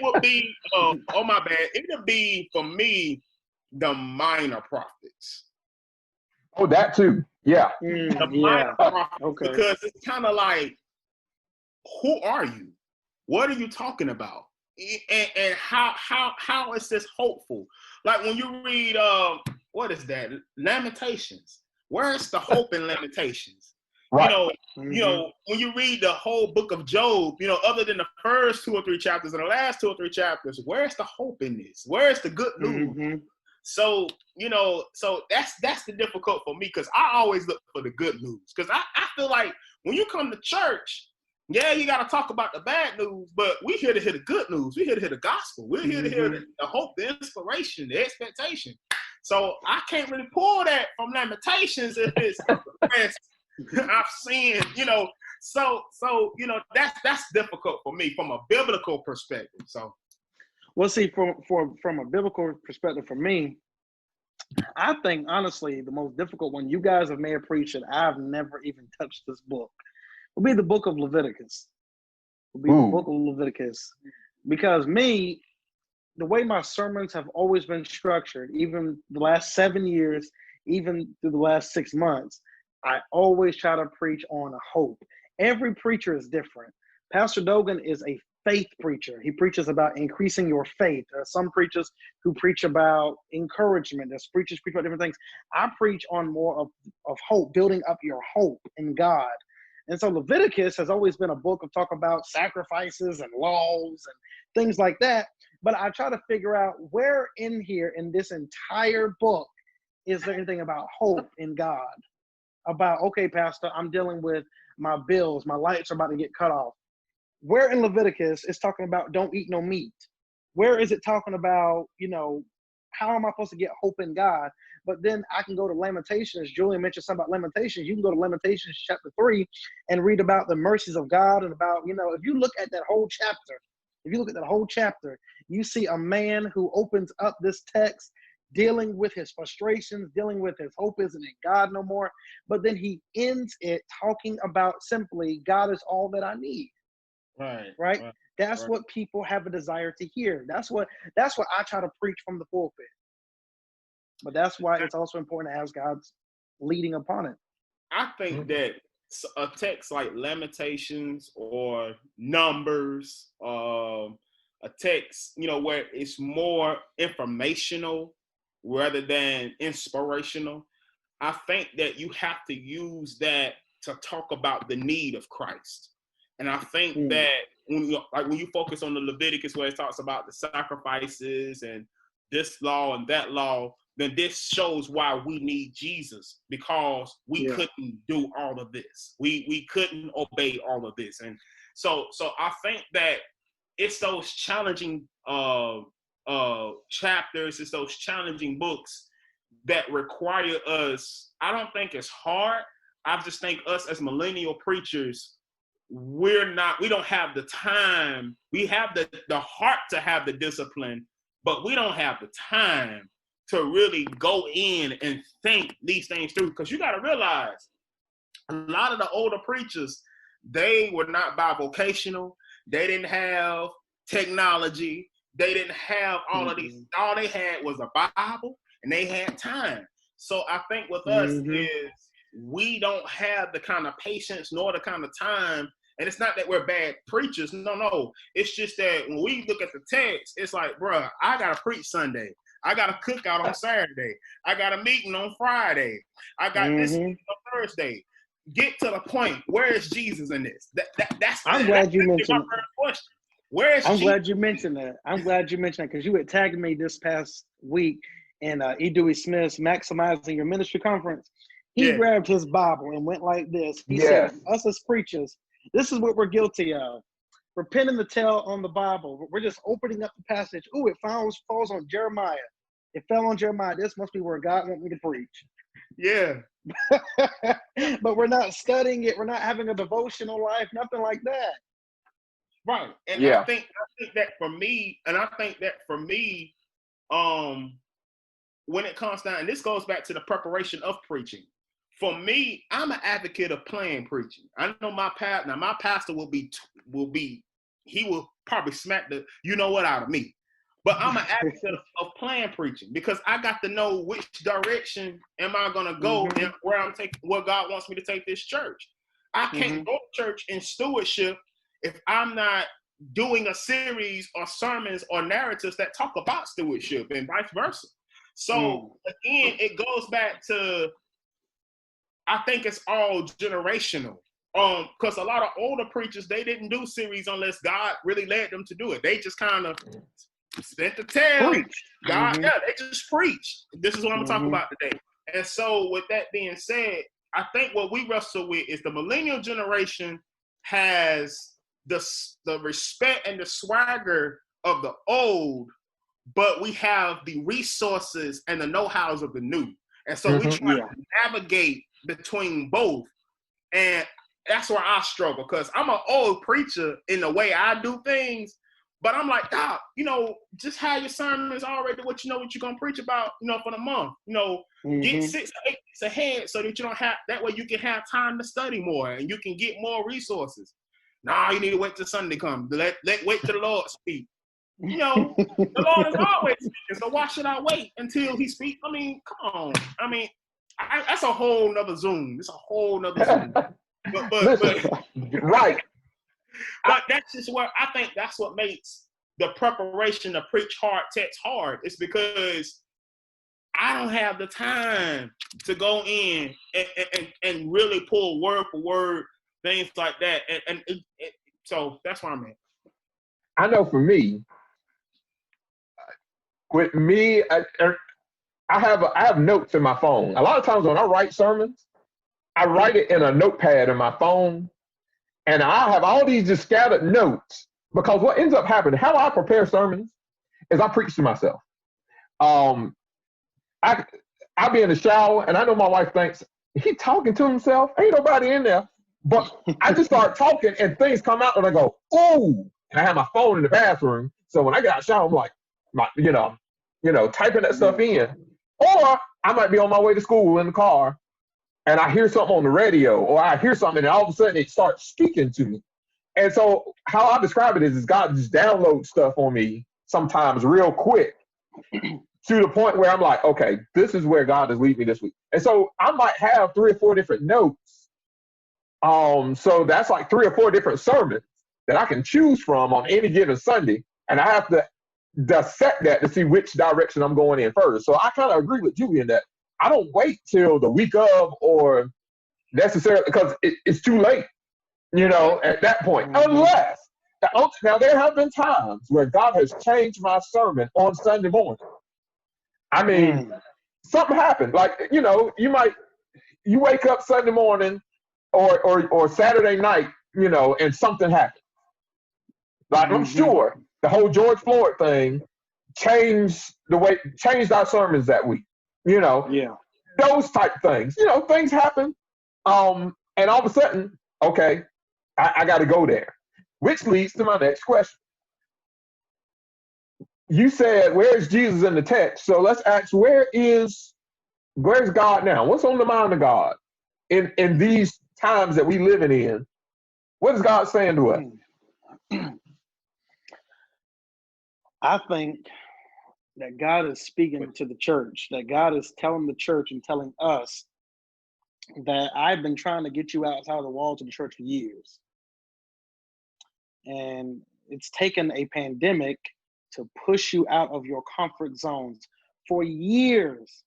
would be, it would be for me, the minor prophets. Oh, that too. Yeah. The minor prophets, because it's kind of like, who are you? What are you talking about? And how is this hopeful? Like when you read, what is that? Lamentations. Where's the hope in Lamentations? Right. When you read the whole book of Job, other than the first 2 or 3 chapters and the last 2 or 3 chapters, where's the hope in this? Where's the good news? So, so that's the difficult for me, because I always look for the good news. Because I feel like when you come to church, you got to talk about the bad news, but we're here to hear the good news. We're here to hear the gospel. We're here to hear the hope, the inspiration, the expectation. So I can't really pull that from Lamentations if it's I've seen, so that's difficult for me from a biblical perspective. So, well, see, from a biblical perspective, for me, I think honestly the most difficult one, you guys have may have preached it, I've never even touched this book, will be the book of Leviticus. Because the way my sermons have always been structured, even the last 7 years, even through the last 6 months, I always try to preach on hope. Every preacher is different. Pastor Dogan is a faith preacher. He preaches about increasing your faith. There are some preachers who preach about encouragement. There's preachers preach about different things. I preach on more of hope, building up your hope in God. And so Leviticus has always been a book of talk about sacrifices and laws and things like that. But I try to figure out where in here, in this entire book, is there anything about hope in God? About, okay, Pastor, I'm dealing with my bills, my lights are about to get cut off. Where in Leviticus is talking about don't eat no meat? Where is it talking about, how am I supposed to get hope in God? But then I can go to Lamentations. Julian mentioned something about Lamentations. You can go to Lamentations chapter 3 and read about the mercies of God and about, if you look at that whole chapter, you see a man who opens up this text dealing with his frustrations, dealing with his hope isn't in God no more. But then he ends it talking about simply, God is all that I need. Right? That's what people have a desire to hear. That's what I try to preach from the pulpit. But that's why it's also important to ask God's leading upon it. I think that a text like Lamentations or Numbers, a text, where it's more informational rather than inspirational, I think that you have to use that to talk about the need of Christ. And I think that when you focus on the Leviticus where it talks about the sacrifices and this law and that law, then this shows why we need Jesus, because we couldn't do all of this. We couldn't obey all of this. And so I think that it's those challenging chapters, it's those challenging books that require us. I don't think it's hard. I just think us as millennial preachers, we don't have the time. We have the heart to have the discipline, but we don't have the time to really go in and think these things through. Because you got to realize, a lot of the older preachers, they were not bivocational. They didn't have technology. They didn't have all of these. All they had was a Bible, and they had time. So I think with us is we don't have the kind of patience nor the kind of time. And it's not that we're bad preachers. No. It's just that when we look at the text, it's like, bruh, I got to preach Sunday. I got a cookout on Saturday. I got a meeting on Friday. I got this on Thursday. Get to the point. Where is Jesus in this? I'm glad you mentioned my first question. Where is Jesus? Glad you mentioned that. I'm glad you mentioned that because you had tagged me this past week in E. Dewey Smith's Maximizing Your Ministry Conference. He grabbed his Bible and went like this. He said, us as preachers, this is what we're guilty of. We're pinning the tail on the Bible. We're just opening up the passage. Ooh, it falls on Jeremiah. It fell on Jeremiah. This must be where God wants me to preach. Yeah. But we're not studying it. We're not having a devotional life, nothing like that. Right. And I think that for me, when it comes down, and this goes back to the preparation of preaching. For me, I'm an advocate of planned preaching. I know my pastor will probably smack the out of me. But I'm an advocate of planned preaching because I got to know which direction am I going to go and where God wants me to take this church. I can't go to church in stewardship if I'm not doing a series or sermons or narratives that talk about stewardship and vice versa. So again, it goes back to, I think it's all generational. Because a lot of older preachers, they didn't do series unless God really led them to do it. They just kind of spent the tail. God, they just preached. This is what I'm talking about today. And so with that being said, I think what we wrestle with is the millennial generation has the respect and the swagger of the old, but we have the resources and the know-hows of the new. And so we try to navigate between both. And that's where I struggle, because I'm an old preacher in the way I do things, but I'm like, Doc, just have your sermons already, what you're going to preach about, for the month, get 6 or 8 weeks ahead so that you don't have, that way you can have time to study more and you can get more resources. You need to wait till Sunday comes. Wait till the Lord speak. The Lord is always speaking, so why should I wait until he speaks? I mean, come on. I mean, that's a whole nother Zoom. It's a whole nother Zoom. Right. But that's just where I think that's what makes the preparation to preach hard text hard. It's because I don't have the time to go in and really pull word for word, things like that. So that's where I'm at. I know for me, with me, I have notes in my phone. A lot of times when I write sermons, I write it in a notepad in my phone, and I have all these just scattered notes, because what ends up happening, how I prepare sermons is I preach to myself. I'll be in the shower, and I know my wife thinks, he talking to himself? Ain't nobody in there. But I just start talking, and things come out, and I go, ooh, and I have my phone in the bathroom. So when I get out of the shower, I'm like, typing that stuff in. Or I might be on my way to school in the car, and I hear something on the radio, or I hear something, and all of a sudden it starts speaking to me. And so how I describe it is God just downloads stuff on me sometimes real quick to the point where I'm like, okay, this is where God is leading me this week. And so I might have 3 or 4 different notes. So that's like 3 or 4 different sermons that I can choose from on any given Sunday. and I have to dissect that to see which direction I'm going in first. So I kind of agree with Julian that I don't wait till the week of or necessarily because it's too late, at that point. Unless, now there have been times where God has changed my sermon on Sunday morning. I mean, something happened. Like, you wake up Sunday morning or Saturday night, and something happened. Like, I'm sure the whole George Floyd thing changed our sermons that week. Those type things. Things happen. And all of a sudden, okay, I got to go there, which leads to my next question. You said, where is Jesus in the text? So let's ask, where's God now? What's on the mind of God in these times that we living in? What is God saying to us? I think that God is speaking to the church, that God is telling the church and telling us that I've been trying to get you outside of the walls of the church for years. And it's taken a pandemic to push you out of your comfort zones. For years,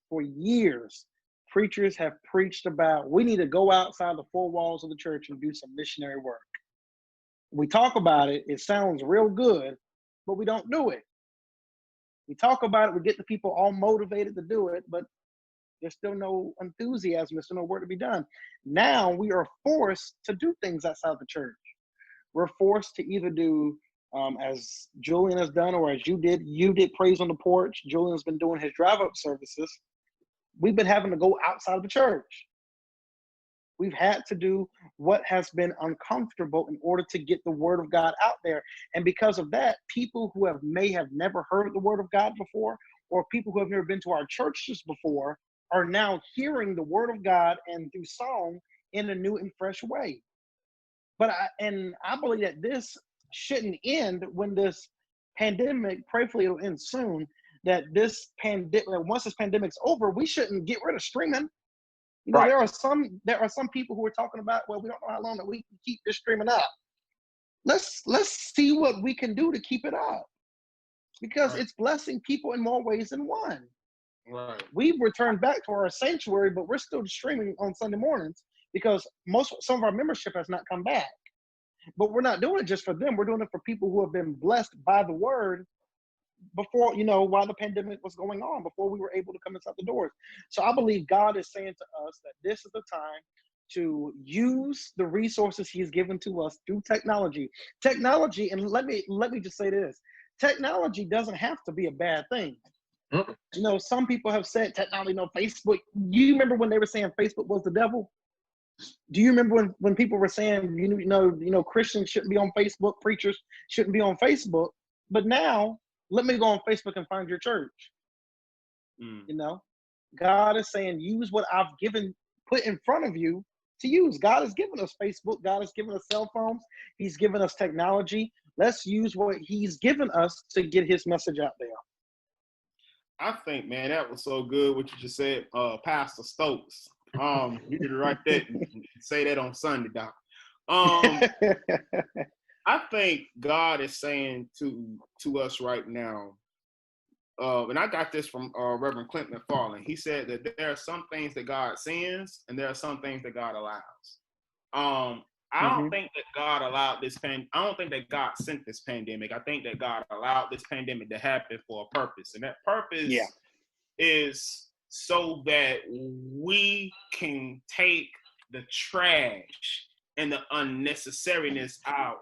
preachers have preached about, we need to go outside the four walls of the church and do some missionary work. We talk about it, it sounds real good, but we don't do it. We talk about it, we get the people all motivated to do it, but there's still no enthusiasm, there's still no work to be done. Now we are forced to do things outside the church. We're forced to either do, as Julian has done, or as you did Praise on the Porch. Julian's been doing his drive-up services. We've been having to go outside of the church. We've had to do what has been uncomfortable in order to get the word of God out there. And because of that, people who may have never heard the word of God before, or people who have never been to our churches before, are now hearing the word of God and through song in a new and fresh way. But I believe that this shouldn't end when this pandemic, prayerfully it'll end soon, that once this pandemic's over, we shouldn't get rid of streaming. Right. There are some people who are talking about, well, we don't know how long that we can keep this streaming up. Let's see what we can do to keep it up, because it's blessing people in more ways than one. Right. We've returned back to our sanctuary, but we're still streaming on Sunday mornings because some of our membership has not come back. But we're not doing it just for them. We're doing it for people who have been blessed by the word before, while the pandemic was going on, before we were able to come inside the doors. So I believe God is saying to us that this is the time to use the resources he's given to us through technology. Technology, and let me just say this, technology doesn't have to be a bad thing. Some people have said technology, Facebook. You remember when they were saying Facebook was the devil? Do you remember when people were saying, Christians shouldn't be on Facebook, preachers shouldn't be on Facebook? But now, let me go on Facebook and find your church. God is saying, use what I've put in front of you to use. God has given us Facebook. God has given us cell phones. He's given us technology. Let's use what he's given us to get his message out there. I think, man, that was so good what you just said, Pastor Stokes. You need to write that and say that on Sunday, Doc. I think God is saying to us right now, and I got this from Reverend Clinton McFarland. He said that there are some things that God sends and there are some things that God allows. I don't think that God allowed this I don't think that God sent this pandemic. I think that God allowed this pandemic to happen for a purpose. And that purpose is so that we can take the trash and the unnecessariness out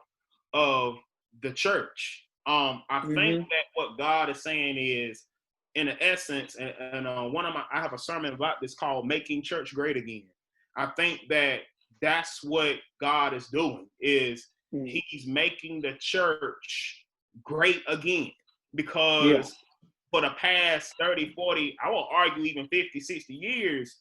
of the church. I think that what God is saying is, in essence, and I have a sermon about this called "Making Church Great Again." I think that that's what God is doing, is he's making the church great again, because for the past 30, 40, I will argue even 50, 60 years,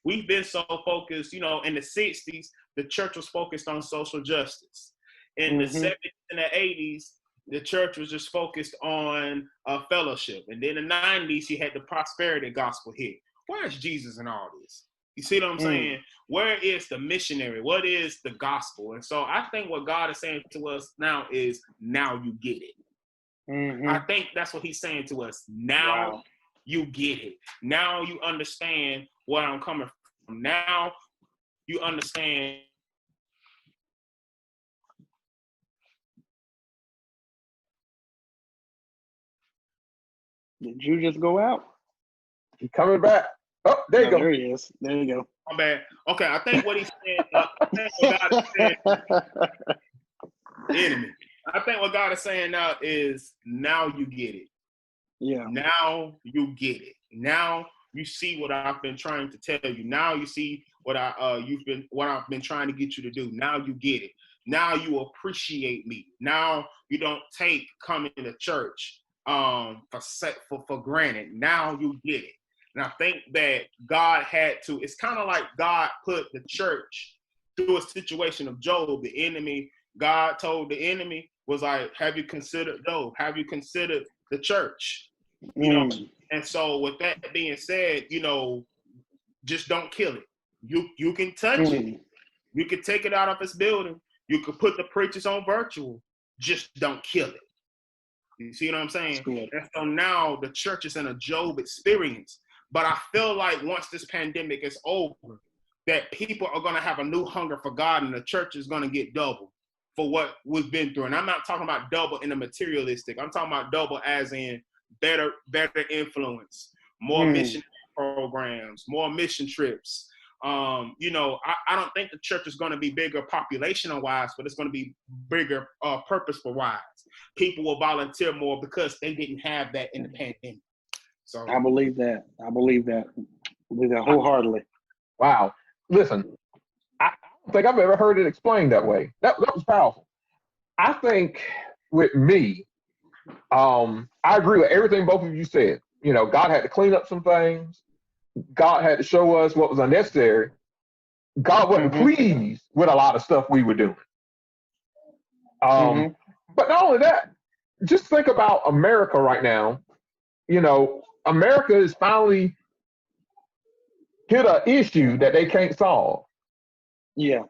we've been so focused, in the 60s, the church was focused on social justice. In the 70s and the 80s, the church was just focused on fellowship. And then in the 90s, you had the prosperity gospel hit. Where's Jesus in all this? You see what I'm saying? Where is the missionary? What is the gospel? And so I think what God is saying to us now is, now you get it. I think that's what he's saying to us. Now you get it. Now you understand where I'm coming from. Now you understand. Did you just go out? He's coming back. Oh, there you go. There he is. There you go. My bad. Okay, I think what he's saying, I think what God is saying, enemy. I think what God is saying now is, now you get it. Yeah. Now you get it. Now you see what I've been trying to tell you. Now you see what I've been trying to get you to do. Now you get it. Now you appreciate me. Now you don't take coming to church for granted. Now you get it. And I think that God had to, it's kind of like God put the church through a situation of Job. The enemy, God told the enemy, was like, have you considered Job? Have you considered the church? You know, and so with that being said, you know, just don't kill it. You can touch it. You can take it out of its building. You could put the preachers on virtual. Just don't kill it. You see what I'm saying? And so now the church is in a Job experience. But I feel like once this pandemic is over, that people are going to have a new hunger for God, and the church is going to get double for what we've been through. And I'm not talking about double in the materialistic. I'm talking about double as in better influence, more mission programs, more mission trips. You know, I don't think the church is going to be bigger population-wise, but it's going to be bigger purposeful-wise. People will volunteer more because they didn't have that in the pandemic. So I believe that. I believe that wholeheartedly. Wow. Listen, I don't think I've ever heard it explained that way. That was powerful. I think with me, I agree with everything both of you said. You know, God had to clean up some things. God had to show us what was unnecessary. God wasn't pleased with a lot of stuff we were doing. But not only that, just think about America right now. You know, America is finally hit an issue that they can't solve. Yeah.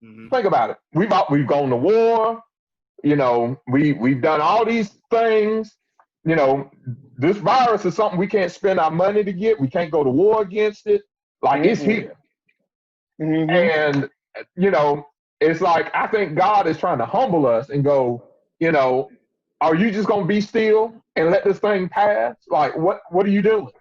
Think about it. We've gone to war. You know, we've done all these things. You know, this virus is something we can't spend our money to get. We can't go to war against it. Like, it's here. And, you know, it's like, I think God is trying to humble us and go, you know, are you just going to be still and let this thing pass? Like, what are you doing?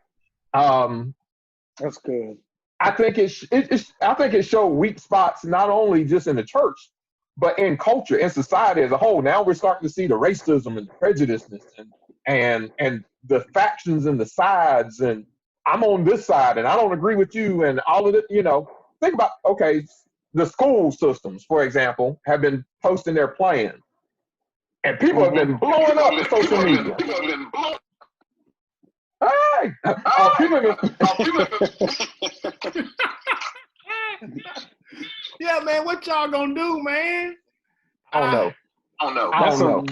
That's good. I think it showed weak spots, not only just in the church, but in culture, in society as a whole. Now we're starting to see the racism and the prejudice and the factions and the sides, and I'm on this side and I don't agree with you, and all of it. You know, think about, okay, the school systems, for example, have been posting their plans, and people have been blowing up on social media. Hey, yeah, man, what y'all gonna do, man? I don't know.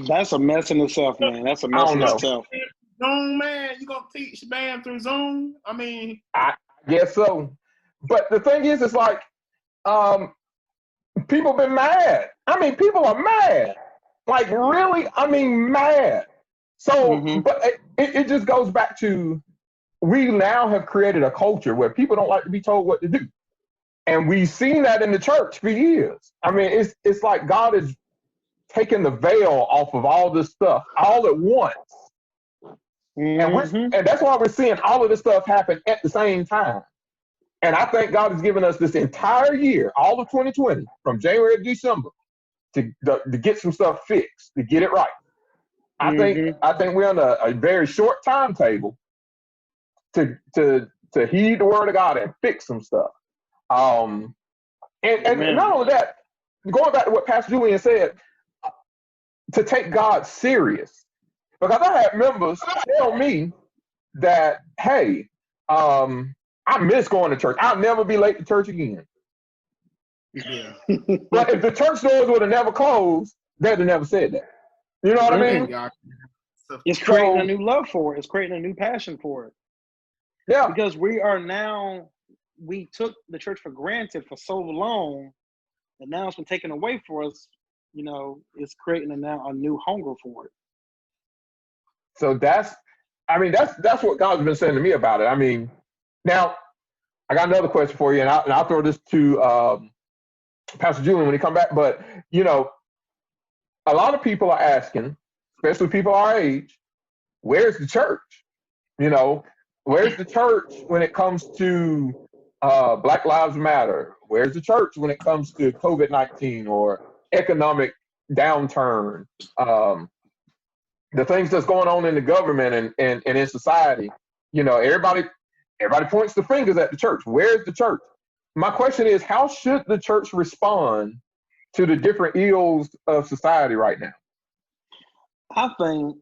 That's a mess in itself, man. That's a mess in itself. Zoom, man, you gonna teach man through Zoom? I mean, I guess so. But the thing is, it's like, people been mad. I mean, people are mad. Like, really? I mean, mad. So, but it just goes back to, we now have created a culture where people don't like to be told what to do. And we've seen that in the church for years. I mean, it's like God is taking the veil off of all this stuff all at once. And that's why we're seeing all of this stuff happen at the same time. And I think God has given us this entire year, all of 2020, from January to December, to get some stuff fixed, to get it right. I think we're on a very short timetable to heed the word of God and fix some stuff. And not only that, going back to what Pastor Julian said, to take God serious. Because I had members tell me that, hey, I miss going to church. I'll never be late to church again. yeah. But if the church doors would have never closed, they'd have never said that. You know what I mean? It's creating a new love for it. It's creating a new passion for it. Yeah. Because we took the church for granted for so long, and now it's been taken away for us. You know, it's creating now a new hunger for it. So that's what God's been saying to me about it. I mean, now I got another question for you, and I'll throw this to Pastor Julian when he come back. But you know, a lot of people are asking, especially people our age, where's the church? You know, where's the church when it comes to Black Lives Matter? Where's the church when it comes to COVID-19 or economic downturn? The things that's going on in the government and in society. You know, everybody points the fingers at the church. Where's the church? My question is, how should the church respond to the different ills of society right now? I think,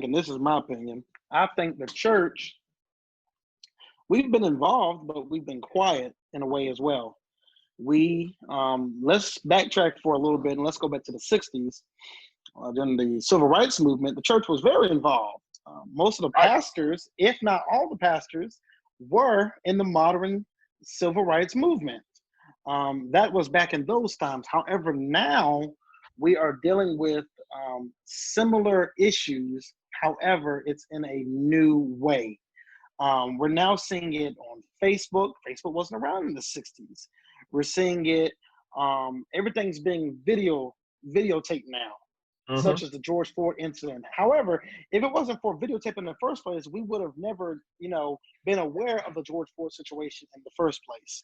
and this is my opinion, I think the church, we've been involved, but we've been quiet in a way as well. Let's backtrack for a little bit and let's go back to the 60s. During the civil rights movement, the church was very involved. Most of the pastors, if not all the pastors, were in the modern civil rights movement. That was back in those times. However, now we are dealing with similar issues. However, it's in a new way. We're now seeing it on Facebook. Facebook wasn't around in the 60s. We're seeing it, everything's being videotaped now. Such as the George Floyd incident. However, if it wasn't for videotaping in the first place, we would have never, been aware of the George Floyd situation in the first place.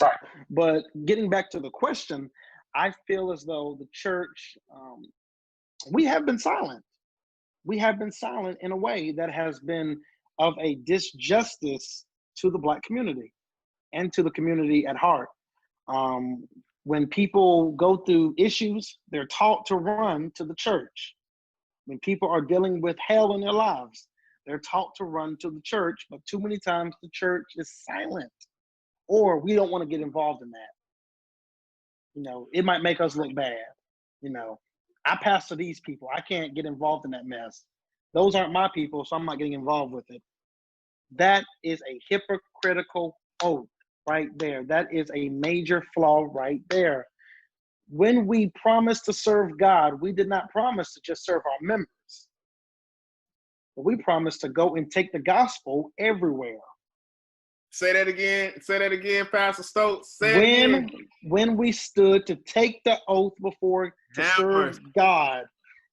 Right. But getting back to the question, I feel as though the church, we have been silent. We have been silent in a way that has been of a disjustice to the Black community and to the community at heart. When people go through issues, they're taught to run to the church. When people are dealing with hell in their lives, they're taught to run to the church, but too many times the church is silent, or we don't want to get involved in that. It might make us look bad. I pastor these people. I can't get involved in that mess. Those aren't my people, so I'm not getting involved with it. That is a hypocritical oath. Right there. That is a major flaw right there. When we promised to serve God, we did not promise to just serve our members. But we promised to go and take the gospel everywhere. Say that again. Say that again, Pastor Stokes. When we stood to take the oath before to serve God,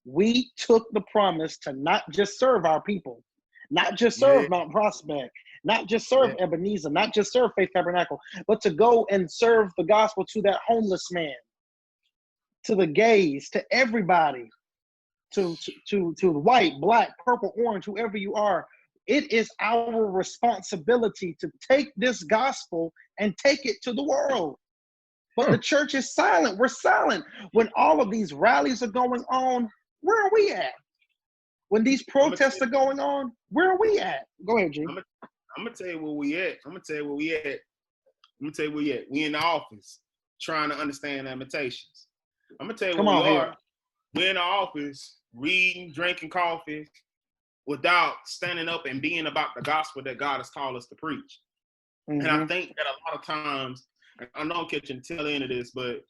we took the promise to not just serve our people, not just serve Mount Prospect, not just serve Ebenezer, not just serve Faith Tabernacle, but to go and serve the gospel to that homeless man, to the gays, to everybody, to the white, black, purple, orange, whoever you are. It is our responsibility to take this gospel and take it to the world. But the church is silent. We're silent. When all of these rallies are going on, where are we at? When these protests are going on, where are we at? Go ahead, G. I'm gonna tell you where we at. We in the office trying to understand the invitations. I'm gonna tell you where we are. We're in the office reading, drinking coffee without standing up and being about the gospel that God has called us to preach. And I think that a lot of times, I know I'm catching the tail end of this, but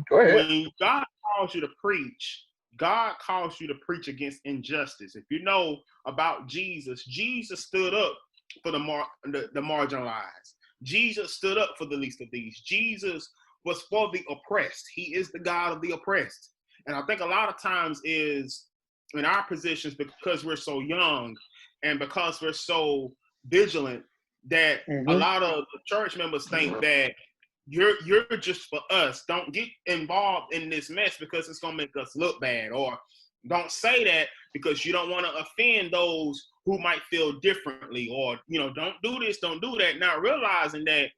go ahead. When God calls you to preach, God calls you to preach against injustice. If you know about Jesus, Jesus stood up for the marginalized. Jesus stood up for the least of these. Jesus was for the oppressed. He is the God of the oppressed. And I think a lot of times is in our positions, because we're so young and because we're so vigilant, that a lot of the church members think that you're just for us. Don't get involved in this mess because it's going to make us look bad. Or don't say that because you don't want to offend those who might feel differently. Or, don't do this, don't do that. Not realizing that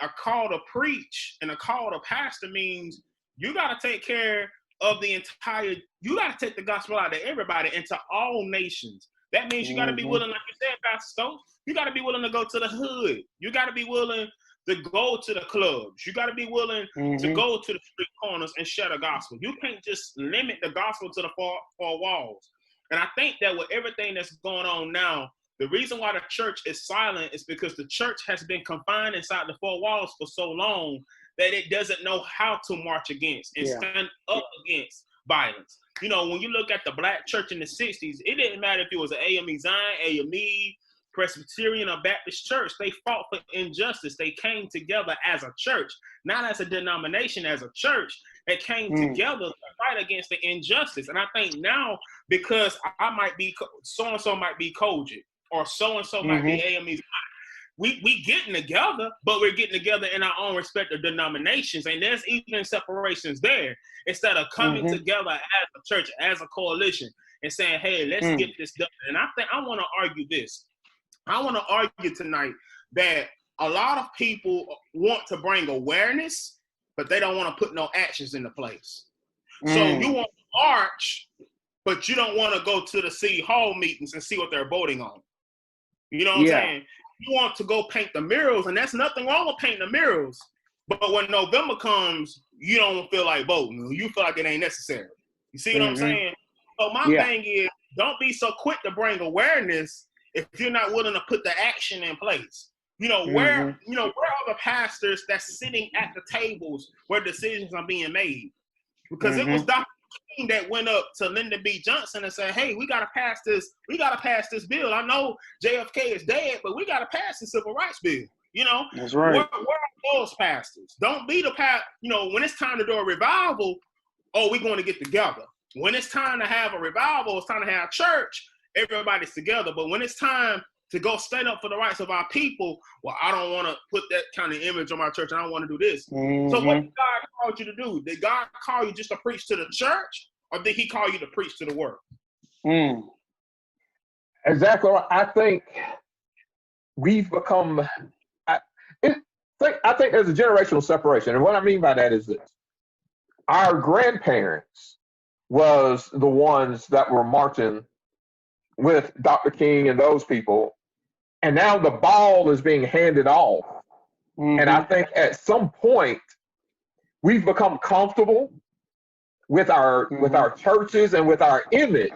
a call to preach and a call to pastor means you got to take care of you got to take the gospel out to everybody and to all nations. That means you got to be willing, like you said, Pastor Stokes, you got to be willing to go to the hood. You got to be willing to go to the clubs. You got to be willing to go to the street corners and share the gospel. You can't just limit the gospel to the four walls. And I think that with everything that's going on now, the reason why the church is silent is because the church has been confined inside the four walls for so long that it doesn't know how to march against and stand up against violence. You know, when you look at the black church in the 60s, it didn't matter if it was an AME Zion, AME, Presbyterian, or Baptist church. They fought for injustice. They came together as a church, not as a denomination, as a church. They came together to fight against the injustice. And I think now, because I might be, so-and-so might be Kojic, or so-and-so might be AME Zion, we getting together, but we're getting together in our own respective denominations, and there's even separations there. Instead of coming together as a church, as a coalition, and saying, "Hey, let's get this done." And I think I want to argue this. I want to argue tonight that a lot of people want to bring awareness, but they don't want to put no actions into place. So you want to march, but you don't want to go to the city hall meetings and see what they're voting on. You know what I'm saying? You want to go paint the murals, and that's nothing wrong with painting the murals. But when November comes, you don't feel like voting. You feel like it ain't necessary. You see what I'm saying? So my thing is, don't be so quick to bring awareness if you're not willing to put the action in place. You know, where are the pastors that's sitting at the tables where decisions are being made? Because it was Dr. King that went up to Lyndon B. Johnson and said, "Hey, we gotta pass this. We gotta pass this bill. I know JFK is dead, but we gotta pass the civil rights bill." You know, that's right. Where are those pastors? Don't be the you know, when it's time to do a revival, we're going to get together. When it's time to have a revival, it's time to have church. Everybody's together. But when it's time to go stand up for the rights of our people, well, I don't want to put that kind of image on my church. I don't want to do this. So what did God call you to do? Did God call you just to preach to the church, or did he call you to preach to the world? Exactly. I think we've become, I think there's a generational separation. And what I mean by that is this. Our grandparents was the ones that were marching with Dr. King and those people. And now the ball is being handed off. And I think at some point we've become comfortable with our churches and with our image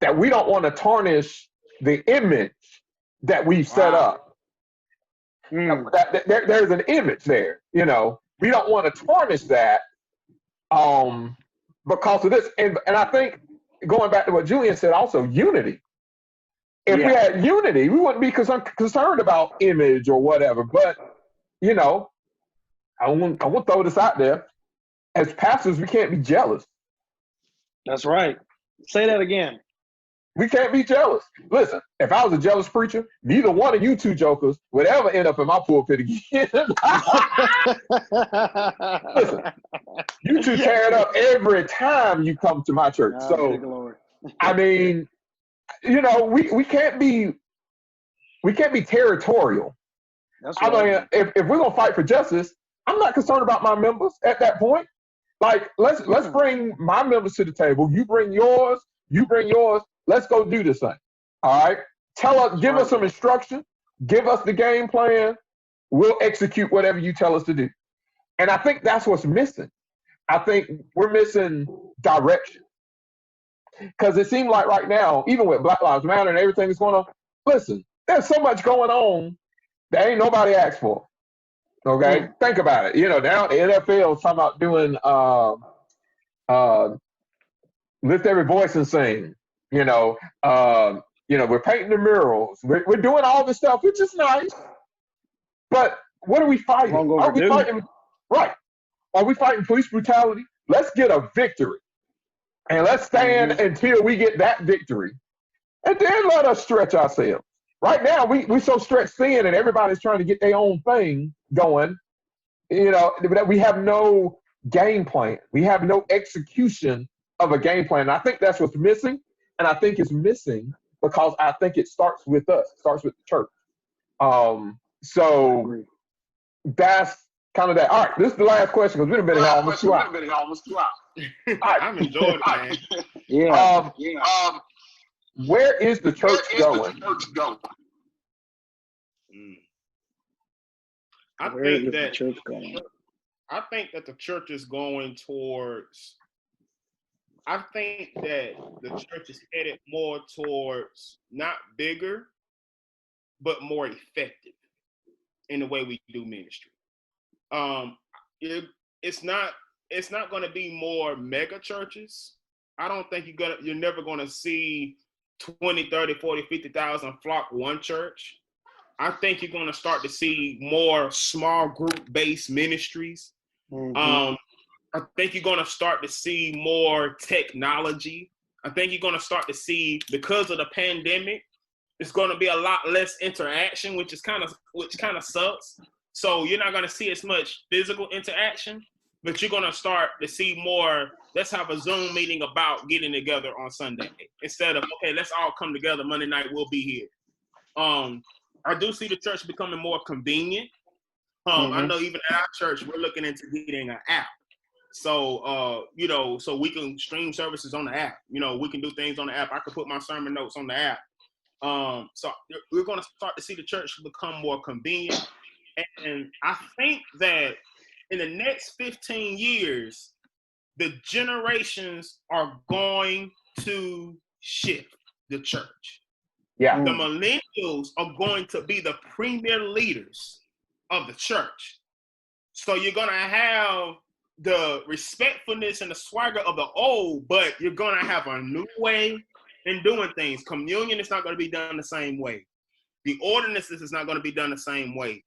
that we don't want to tarnish the image that we've set up. There's an image there, you know. We don't want to tarnish that because of this. And I think, going back to what Julian said also, unity. If we had unity, we wouldn't be concerned about image or whatever. But, you know, I want to throw this out there. As pastors, we can't be jealous. That's right. Say that again. We can't be jealous. Listen, if I was a jealous preacher, neither one of you two jokers would ever end up in my pulpit again. Listen, you two tear it up every time you come to my church. So, I mean, you know, we can't be territorial. That's right. I mean, if we're gonna fight for justice, I'm not concerned about my members at that point. Like, let's bring my members to the table. You bring yours. You bring yours. Let's go do this thing. All right. Give us some instruction. Give us the game plan. We'll execute whatever you tell us to do. And I think that's what's missing. I think we're missing direction. Because it seems like right now, even with Black Lives Matter and everything that's going on, listen, there's so much going on that ain't nobody asked for. Okay? Think about it. You know, now the NFL is talking about doing lift every voice and sing. You know, we're painting the murals. We're doing all this stuff, which is nice. But what are we fighting? Are we fighting? Right. Are we fighting police brutality? Let's get a victory. And let's stand until we get that victory. And then let us stretch ourselves. Right now, we so stretched thin and everybody's trying to get their own thing going, you know, that we have no game plan. We have no execution of a game plan. And I think that's what's missing. And I think it's missing because I think it starts with us. It starts with the church. So that's kind of that. All right, this is the last question because we've been here almost 2 hours. Right. I'm enjoying it, man. Yeah. Where is the church going? I think that the church is going towards. I think that the church is headed more towards not bigger, but more effective in the way we do ministry. It's not going to be more mega churches. I don't think you're never gonna see 20, 30, 40, 50,000 flock one church. I think you're gonna start to see more small group based ministries. Mm-hmm. I think you're gonna start to see more technology. I think you're gonna start to see, because of the pandemic, it's gonna be a lot less interaction, which kind of sucks. So you're not gonna see as much physical interaction, but you're gonna start to see more. Let's have a Zoom meeting about getting together on Sunday instead of, okay, let's all come together Monday night. We'll be here. I do see the church becoming more convenient. I know even at our church, we're looking into getting an app. So, so we can stream services on the app. We can do things on the app. I could put my sermon notes on the app. So we're going to start to see the church become more convenient. And I think that in the next 15 years, the generations are going to shift the church. Yeah. The millennials are going to be the premier leaders of the church. So you're going to have the respectfulness and the swagger of the old, but you're going to have a new way in doing things. Communion is not going to be done the same way. The ordinances is not going to be done the same way.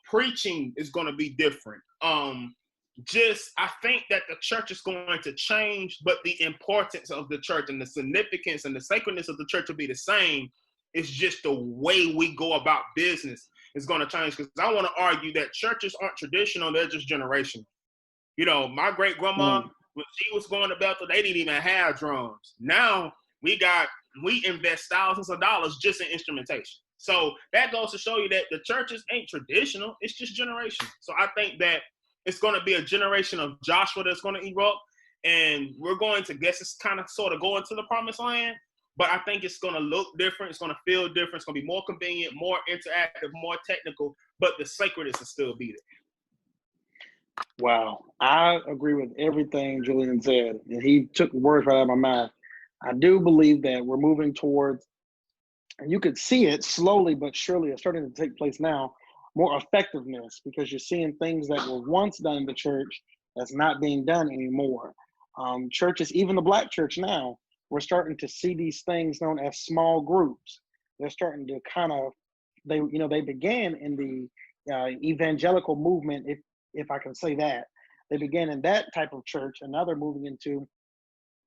Preaching is going to be different. I think that the church is going to change, but the importance of the church and the significance and the sacredness of the church will be the same. It's just the way we go about business is going to change. Because I want to argue that churches aren't traditional, they're just generational. My great grandma, when she was going to Bethel, they didn't even have drums. Now we invest thousands of dollars just in instrumentation. So that goes to show you that the churches ain't traditional, it's just generational. So I think that it's going to be a generation of Joshua that's going to erupt, and we're going to kind of sort of go into the promised land, but I think it's going to look different. It's going to feel different. It's going to be more convenient, more interactive, more technical, but the sacredness will still be there. Wow. I agree with everything Julian said, and he took words right out of my mouth. I do believe that we're moving towards, and you could see it slowly but surely, it's starting to take place now, more effectiveness, because you're seeing things that were once done in the church that's not being done anymore. Churches, even the Black church now, we're starting to see these things known as small groups. They're starting to they began in the evangelical movement, if I can say that. They began in that type of church, and now they're moving into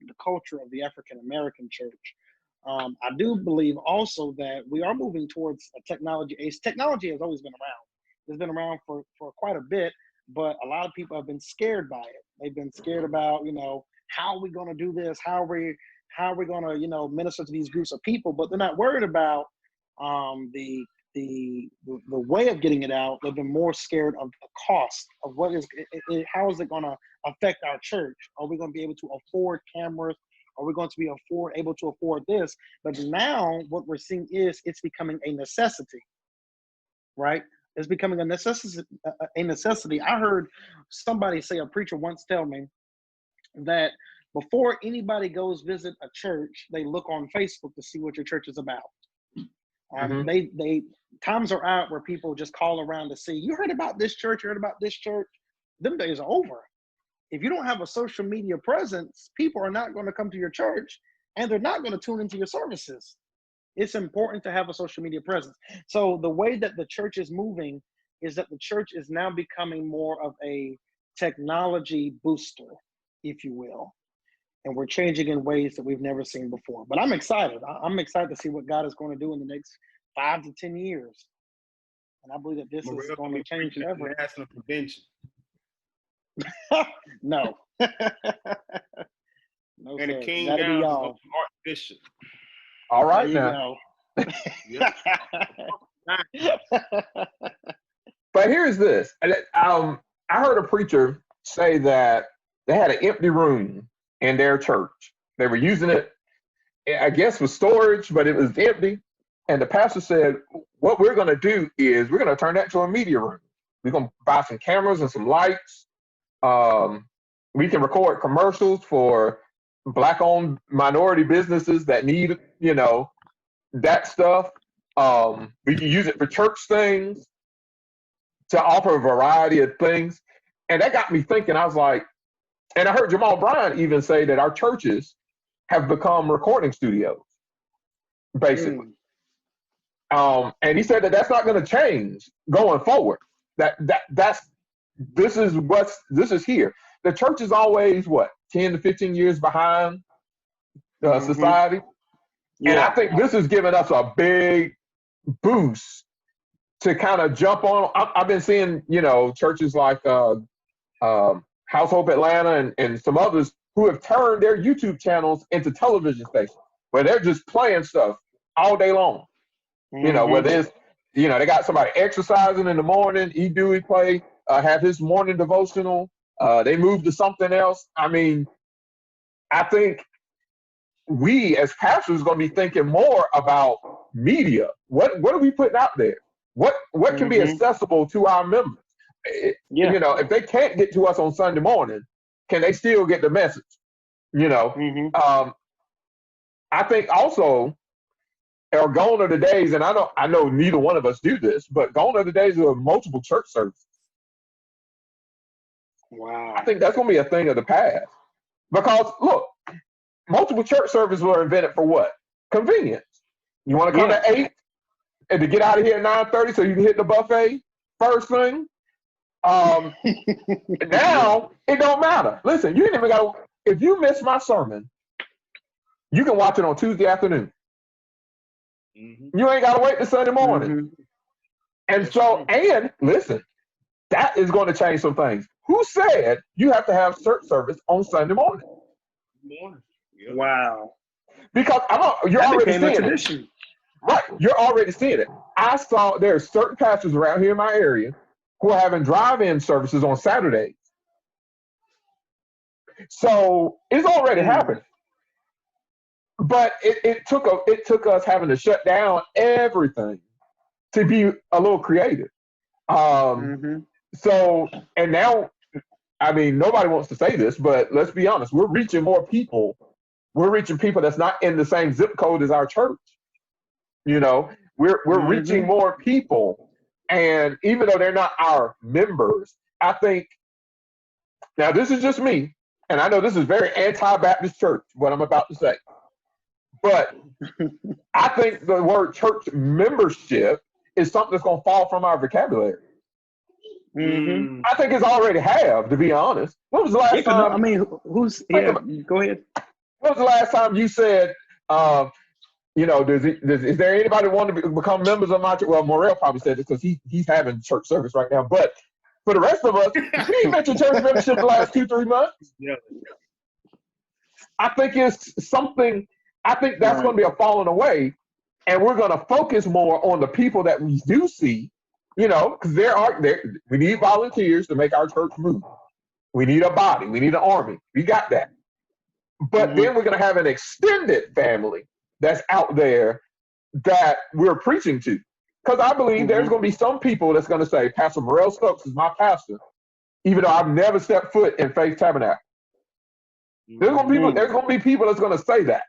the culture of the African American church. I do believe also that we are moving towards a technology age. Technology has always been around. It's been around for quite a bit, but a lot of people have been scared by it. They've been scared about, how are we going to do this? How are we going to, minister to these groups of people? But they're not worried about the way of getting it out. They've been more scared of the cost of how is it going to affect our church? Are we going to be able to afford cameras? Are we going to be able to afford this? But now what we're seeing is it's becoming a necessity, right? It's becoming a necessity. I heard somebody say, a preacher once tell me that before anybody goes visit a church, they look on Facebook to see what your church is about. They times are out where people just call around to see, you heard about this church, you heard about this church. Them days are over. If you don't have a social media presence, people are not going to come to your church, and they're not going to tune into your services. It's important to have a social media presence. So the way that the church is moving is that the church is now becoming more of a technology booster, if you will. And we're changing in ways that we've never seen before. But I'm excited. I'm excited to see what God is going to do in the next 5 to 10 years. And I believe that this is going to change forever. National convention. No. No, and sir. the king That'd down be all. Archbishop. All right there now. You But here's this. I heard a preacher say that they had an empty room in their church. They were using it, I guess, for storage, but it was empty. And the pastor said, what we're going to do is we're going to turn that to a media room. We're going to buy some cameras and some lights. We can record commercials for Black-owned minority businesses that need, that stuff. We can use it for church things, to offer a variety of things. And that got me thinking. I was like, And I heard Jamal Bryant even say that our churches have become recording studios, basically. And he said that that's not going to change going forward. This is here. The church is always what 10 to 15 years behind society, and I think this is giving us a big boost to kind of jump on. I've been seeing churches like House Hope Atlanta and some others who have turned their YouTube channels into television stations where they're just playing stuff all day long. Whether it's they got somebody exercising in the morning, Dewey play, have his morning devotional. They move to something else. I mean, I think we as pastors are going to be thinking more about media. What are we putting out there? What can be accessible to our members? If they can't get to us on Sunday morning, can they still get the message? I think also, or gone are the days, and I know neither one of us do this, but gone are the days of multiple church services. Wow. I think that's going to be a thing of the past. Because, look, multiple church services were invented for what? Convenience. You want to come at 8 and to get out of here at 9:30 so you can hit the buffet first thing? Now, it don't matter. Listen, you ain't even got to, if you miss my sermon, you can watch it on Tuesday afternoon. You ain't got to wait till Sunday morning. And so, and listen, that is going to change some things. Who said you have to have church service on Sunday morning? Wow. Because you're already seeing it. Right, you're already seeing it. I saw there are certain pastors around here in my area who are having drive-in services on Saturdays. So it's already happening. But it took us having to shut down everything to be a little creative. So, and now, I mean, nobody wants to say this, but let's be honest, we're reaching more people. We're reaching people that's not in the same zip code as our church. We're reaching more people. And even though they're not our members, I think, now this is just me, and I know this is very anti-Baptist church, what I'm about to say. But I think the word church membership is something that's going to fall from our vocabulary. I think it's already have, to be honest. When was the last time? I mean, go ahead. When was the last time you said, is there anybody want to become members of my church? Well, Morrell probably said it because he's having church service right now. But for the rest of us, we ain't mentioned church membership the last 2-3 months. Yeah. I think it's something. I think that's going to be a falling away, and we're going to focus more on the people that we do see. Because we need volunteers to make our church move. We need a body. We need an army. We got that. But then we're going to have an extended family that's out there that we're preaching to. Because I believe there's going to be some people that's going to say, Pastor Morrell Stokes is my pastor, even though I've never stepped foot in Faith Tabernacle. There's going to be people that's going to say that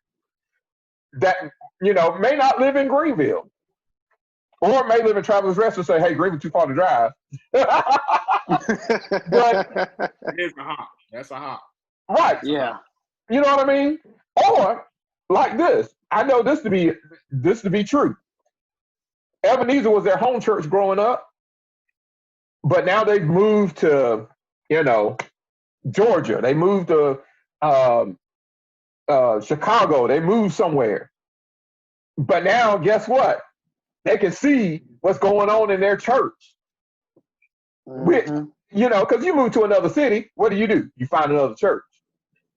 may not live in Greenville. Or may live in Travelers Rest and say, hey, Greenville too far to drive. But that's a hop. Right. Yeah. You know what I mean? Or like this. I know this to be true. Ebenezer was their home church growing up, but now they've moved to, Georgia. They moved to Chicago. They moved somewhere. But now, guess what? They can see what's going on in their church. Which, because you move to another city, what do? You find another church.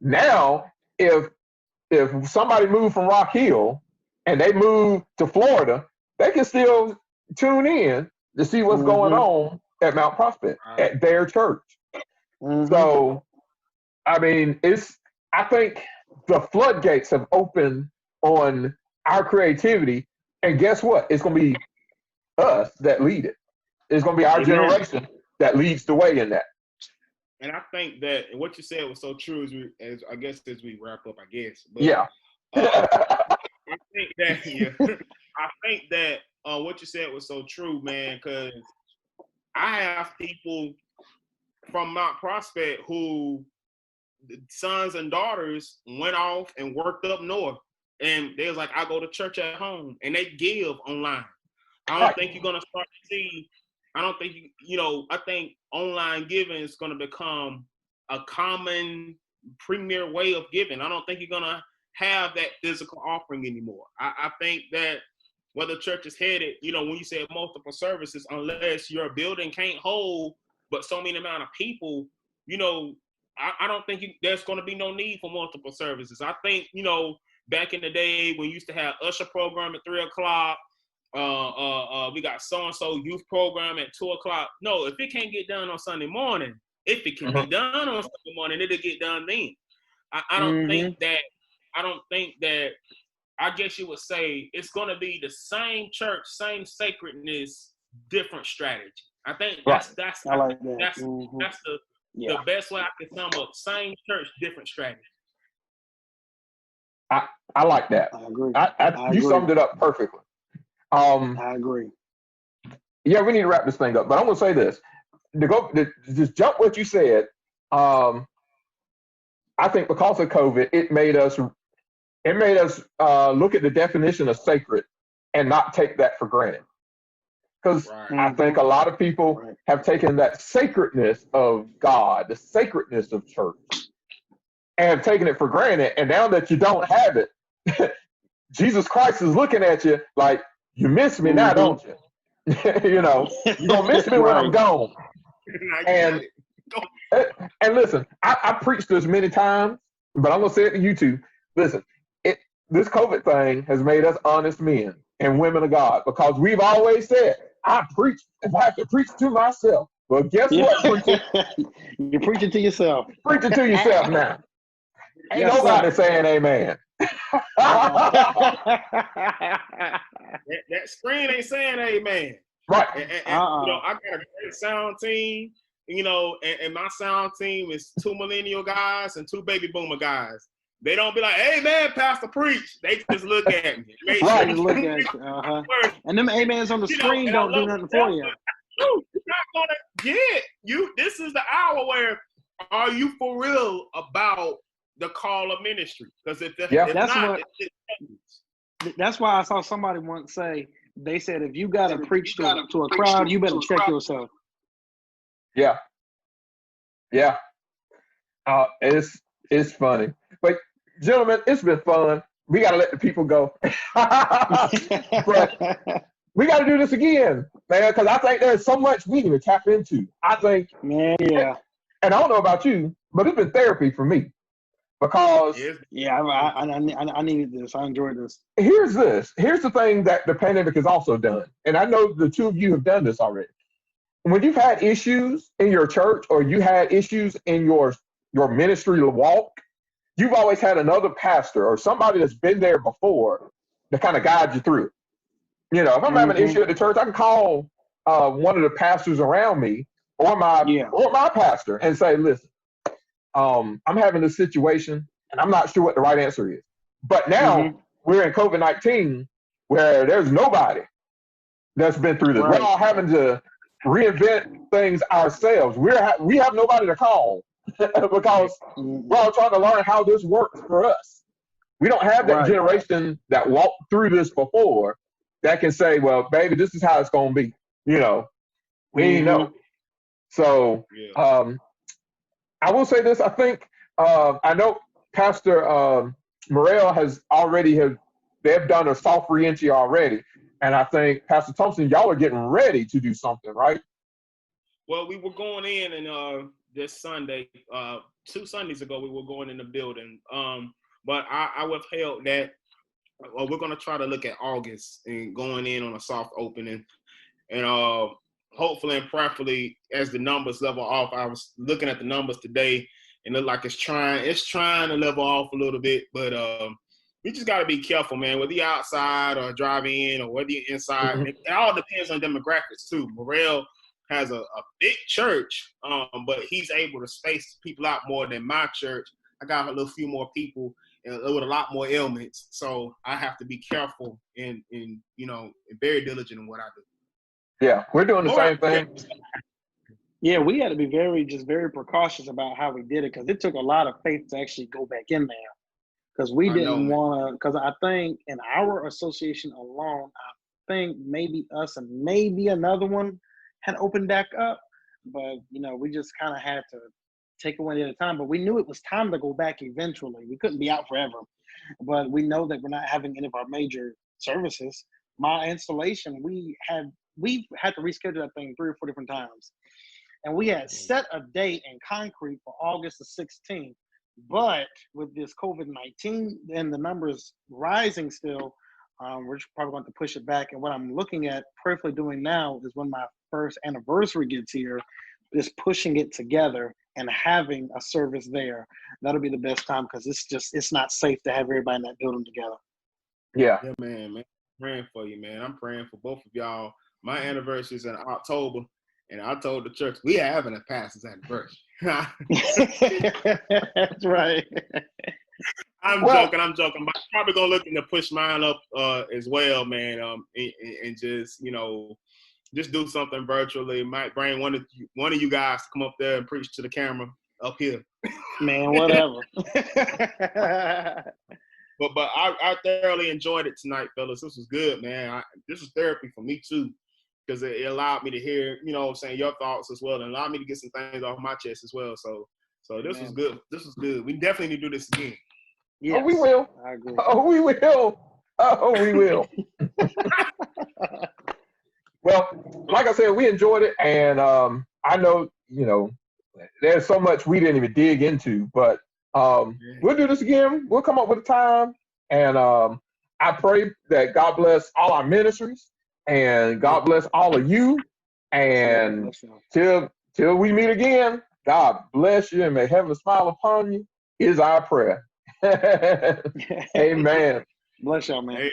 Now, if somebody moved from Rock Hill and they move to Florida, they can still tune in to see what's going on at Mount Prospect, at their church. So, I mean, I think the floodgates have opened on our creativity. And guess what? It's going to be us that lead it. It's going to be our generation that leads the way in that. And I think that what you said was so true as we wrap up, I guess. But, yeah. I think that what you said was so true, man, because I have people from Mount Prospect who sons and daughters went off and worked up north, and they was like, I go to church at home, and they give online. I don't think you're gonna start to see. I don't think I think online giving is gonna become a common premier way of giving. I don't think you're gonna have that physical offering anymore. I think that where the church is headed, when you say multiple services, unless your building can't hold but so many amount of people, I don't think there's going to be no need for multiple services. I think, back in the day when you used to have usher program at 3:00, we got so-and-so youth program at 2:00. No, if it can't get done on Sunday morning, if it can be done on Sunday morning, it'll get done then. I don't think that, I guess you would say it's going to be the same church, same sacredness, different strategy. I think that's the best way I can sum up. Same church, different strategy. I like that. I agree. You summed it up perfectly. I agree. Yeah, we need to wrap this thing up, but I'm going to say this. Just jump what you said. I think because of COVID, it made us look at the definition of sacred and not take that for granted. Because I think a lot of people have taken that sacredness of God, the sacredness of church, and have taken it for granted. And now that you don't have it, Jesus Christ is looking at you like, you miss me now, don't you? You're going to miss me when I'm gone. And listen, I preached this many times, but I'm going to say it to you too. Listen, this COVID thing has made us honest men and women of God, because we've always said, I preach if I have to preach to myself. Well, guess what? You're preaching to yourself. Preaching to yourself now. Ain't nobody saying amen. that screen ain't saying amen. Right. And I got a great sound team, and my sound team is 2 millennial guys and 2 baby boomer guys. They don't be like, hey, man, Pastor, preach. They just look at me. Right, look at you. And them amens on the screen don't do nothing for you. You're not going to get you. This is the hour where are you for real about the call of ministry? Because that's why I saw somebody once say, they said, if you got to preach to a crowd, you better check yourself. Yeah. Yeah. It's funny. But, gentlemen, it's been fun. We got to let the people go. But we got to do this again, man, because I think there's so much we need to tap into. I think, man, yeah. And I don't know about you, but it's been therapy for me. Because I needed this. I enjoyed this. Here's the thing that the pandemic has also done, and I know the two of you have done this already. When you've had issues in your church or you had issues in your ministry walk, you've always had another pastor or somebody that's been there before to kind of guide you through it. If I'm having an issue at the church, I can call one of the pastors around me or my pastor and say, listen, I'm having this situation and I'm not sure what the right answer is. But now we're in COVID-19 where there's nobody that's been through this. Right. We're all having to reinvent things ourselves. We have nobody to call because we're all trying to learn how this works for us. We don't have that generation that walked through this before that can say, well, baby, this is how it's going to be. We ain't know. So I will say this. I think I know Pastor Morrell they've done a soft re-entry already. And I think, Pastor Thompson, y'all are getting ready to do something, right? Well, we were going in and this Sunday, 2 Sundays ago, we were going in the building. But I withheld that. We're going to try to look at August and going in on a soft opening. And hopefully and prayerfully, as the numbers level off, I was looking at the numbers today and it looked like it's trying to level off a little bit. But we just got to be careful, man, whether you're outside or driving in or whether you're inside. It all depends on demographics, too. Morrell has a big church, but he's able to space people out more than my church. I got a little few more people with a lot more ailments, so I have to be careful and very diligent in what I do. Yeah, we're doing the same thing. Yeah, we had to be very precautious about how we did it because it took a lot of faith to actually go back in there. Because we I know, didn't man. want to, because I think in our association alone, I think maybe us and maybe another one had opened back up. But, we just kind of had to take it one at a time. But we knew it was time to go back eventually. We couldn't be out forever. But we know that we're not having any of our major services. My installation, we've had to reschedule that thing 3 or 4 different times. And we had set a date in concrete for August the 16th. But with this COVID-19 and the numbers rising still, we're probably going to push it back. And what I'm looking at prayerfully doing now is when my first anniversary gets here, is pushing it together and having a service there. That'll be the best time because it's not safe to have everybody in that building together. Yeah. Yeah, man. Praying for you, man. I'm praying for both of y'all. My anniversary is in October, and I told the church we are having a pastor's anniversary. That's right. I'm joking. I'm probably gonna look to push mine up as well, man. And just just do something virtually. Might bring one of you guys to come up there and preach to the camera up here. Man, whatever. But I thoroughly enjoyed it tonight, fellas. This was good, man. This was therapy for me too, because it allowed me to hear, your thoughts as well, and allowed me to get some things off my chest as well. So this was good. This was good. We definitely need to do this again. Yes, oh, we will. I agree. Oh, we will. Oh, we will. Well, like I said, we enjoyed it, and I know, there's so much we didn't even dig into, but we'll do this again. We'll come up with a time, and I pray that God bless all our ministries, and God bless all of you, and till we meet again, God bless you, and may heaven smile upon you is our prayer. Amen. Bless y'all, man. Amen.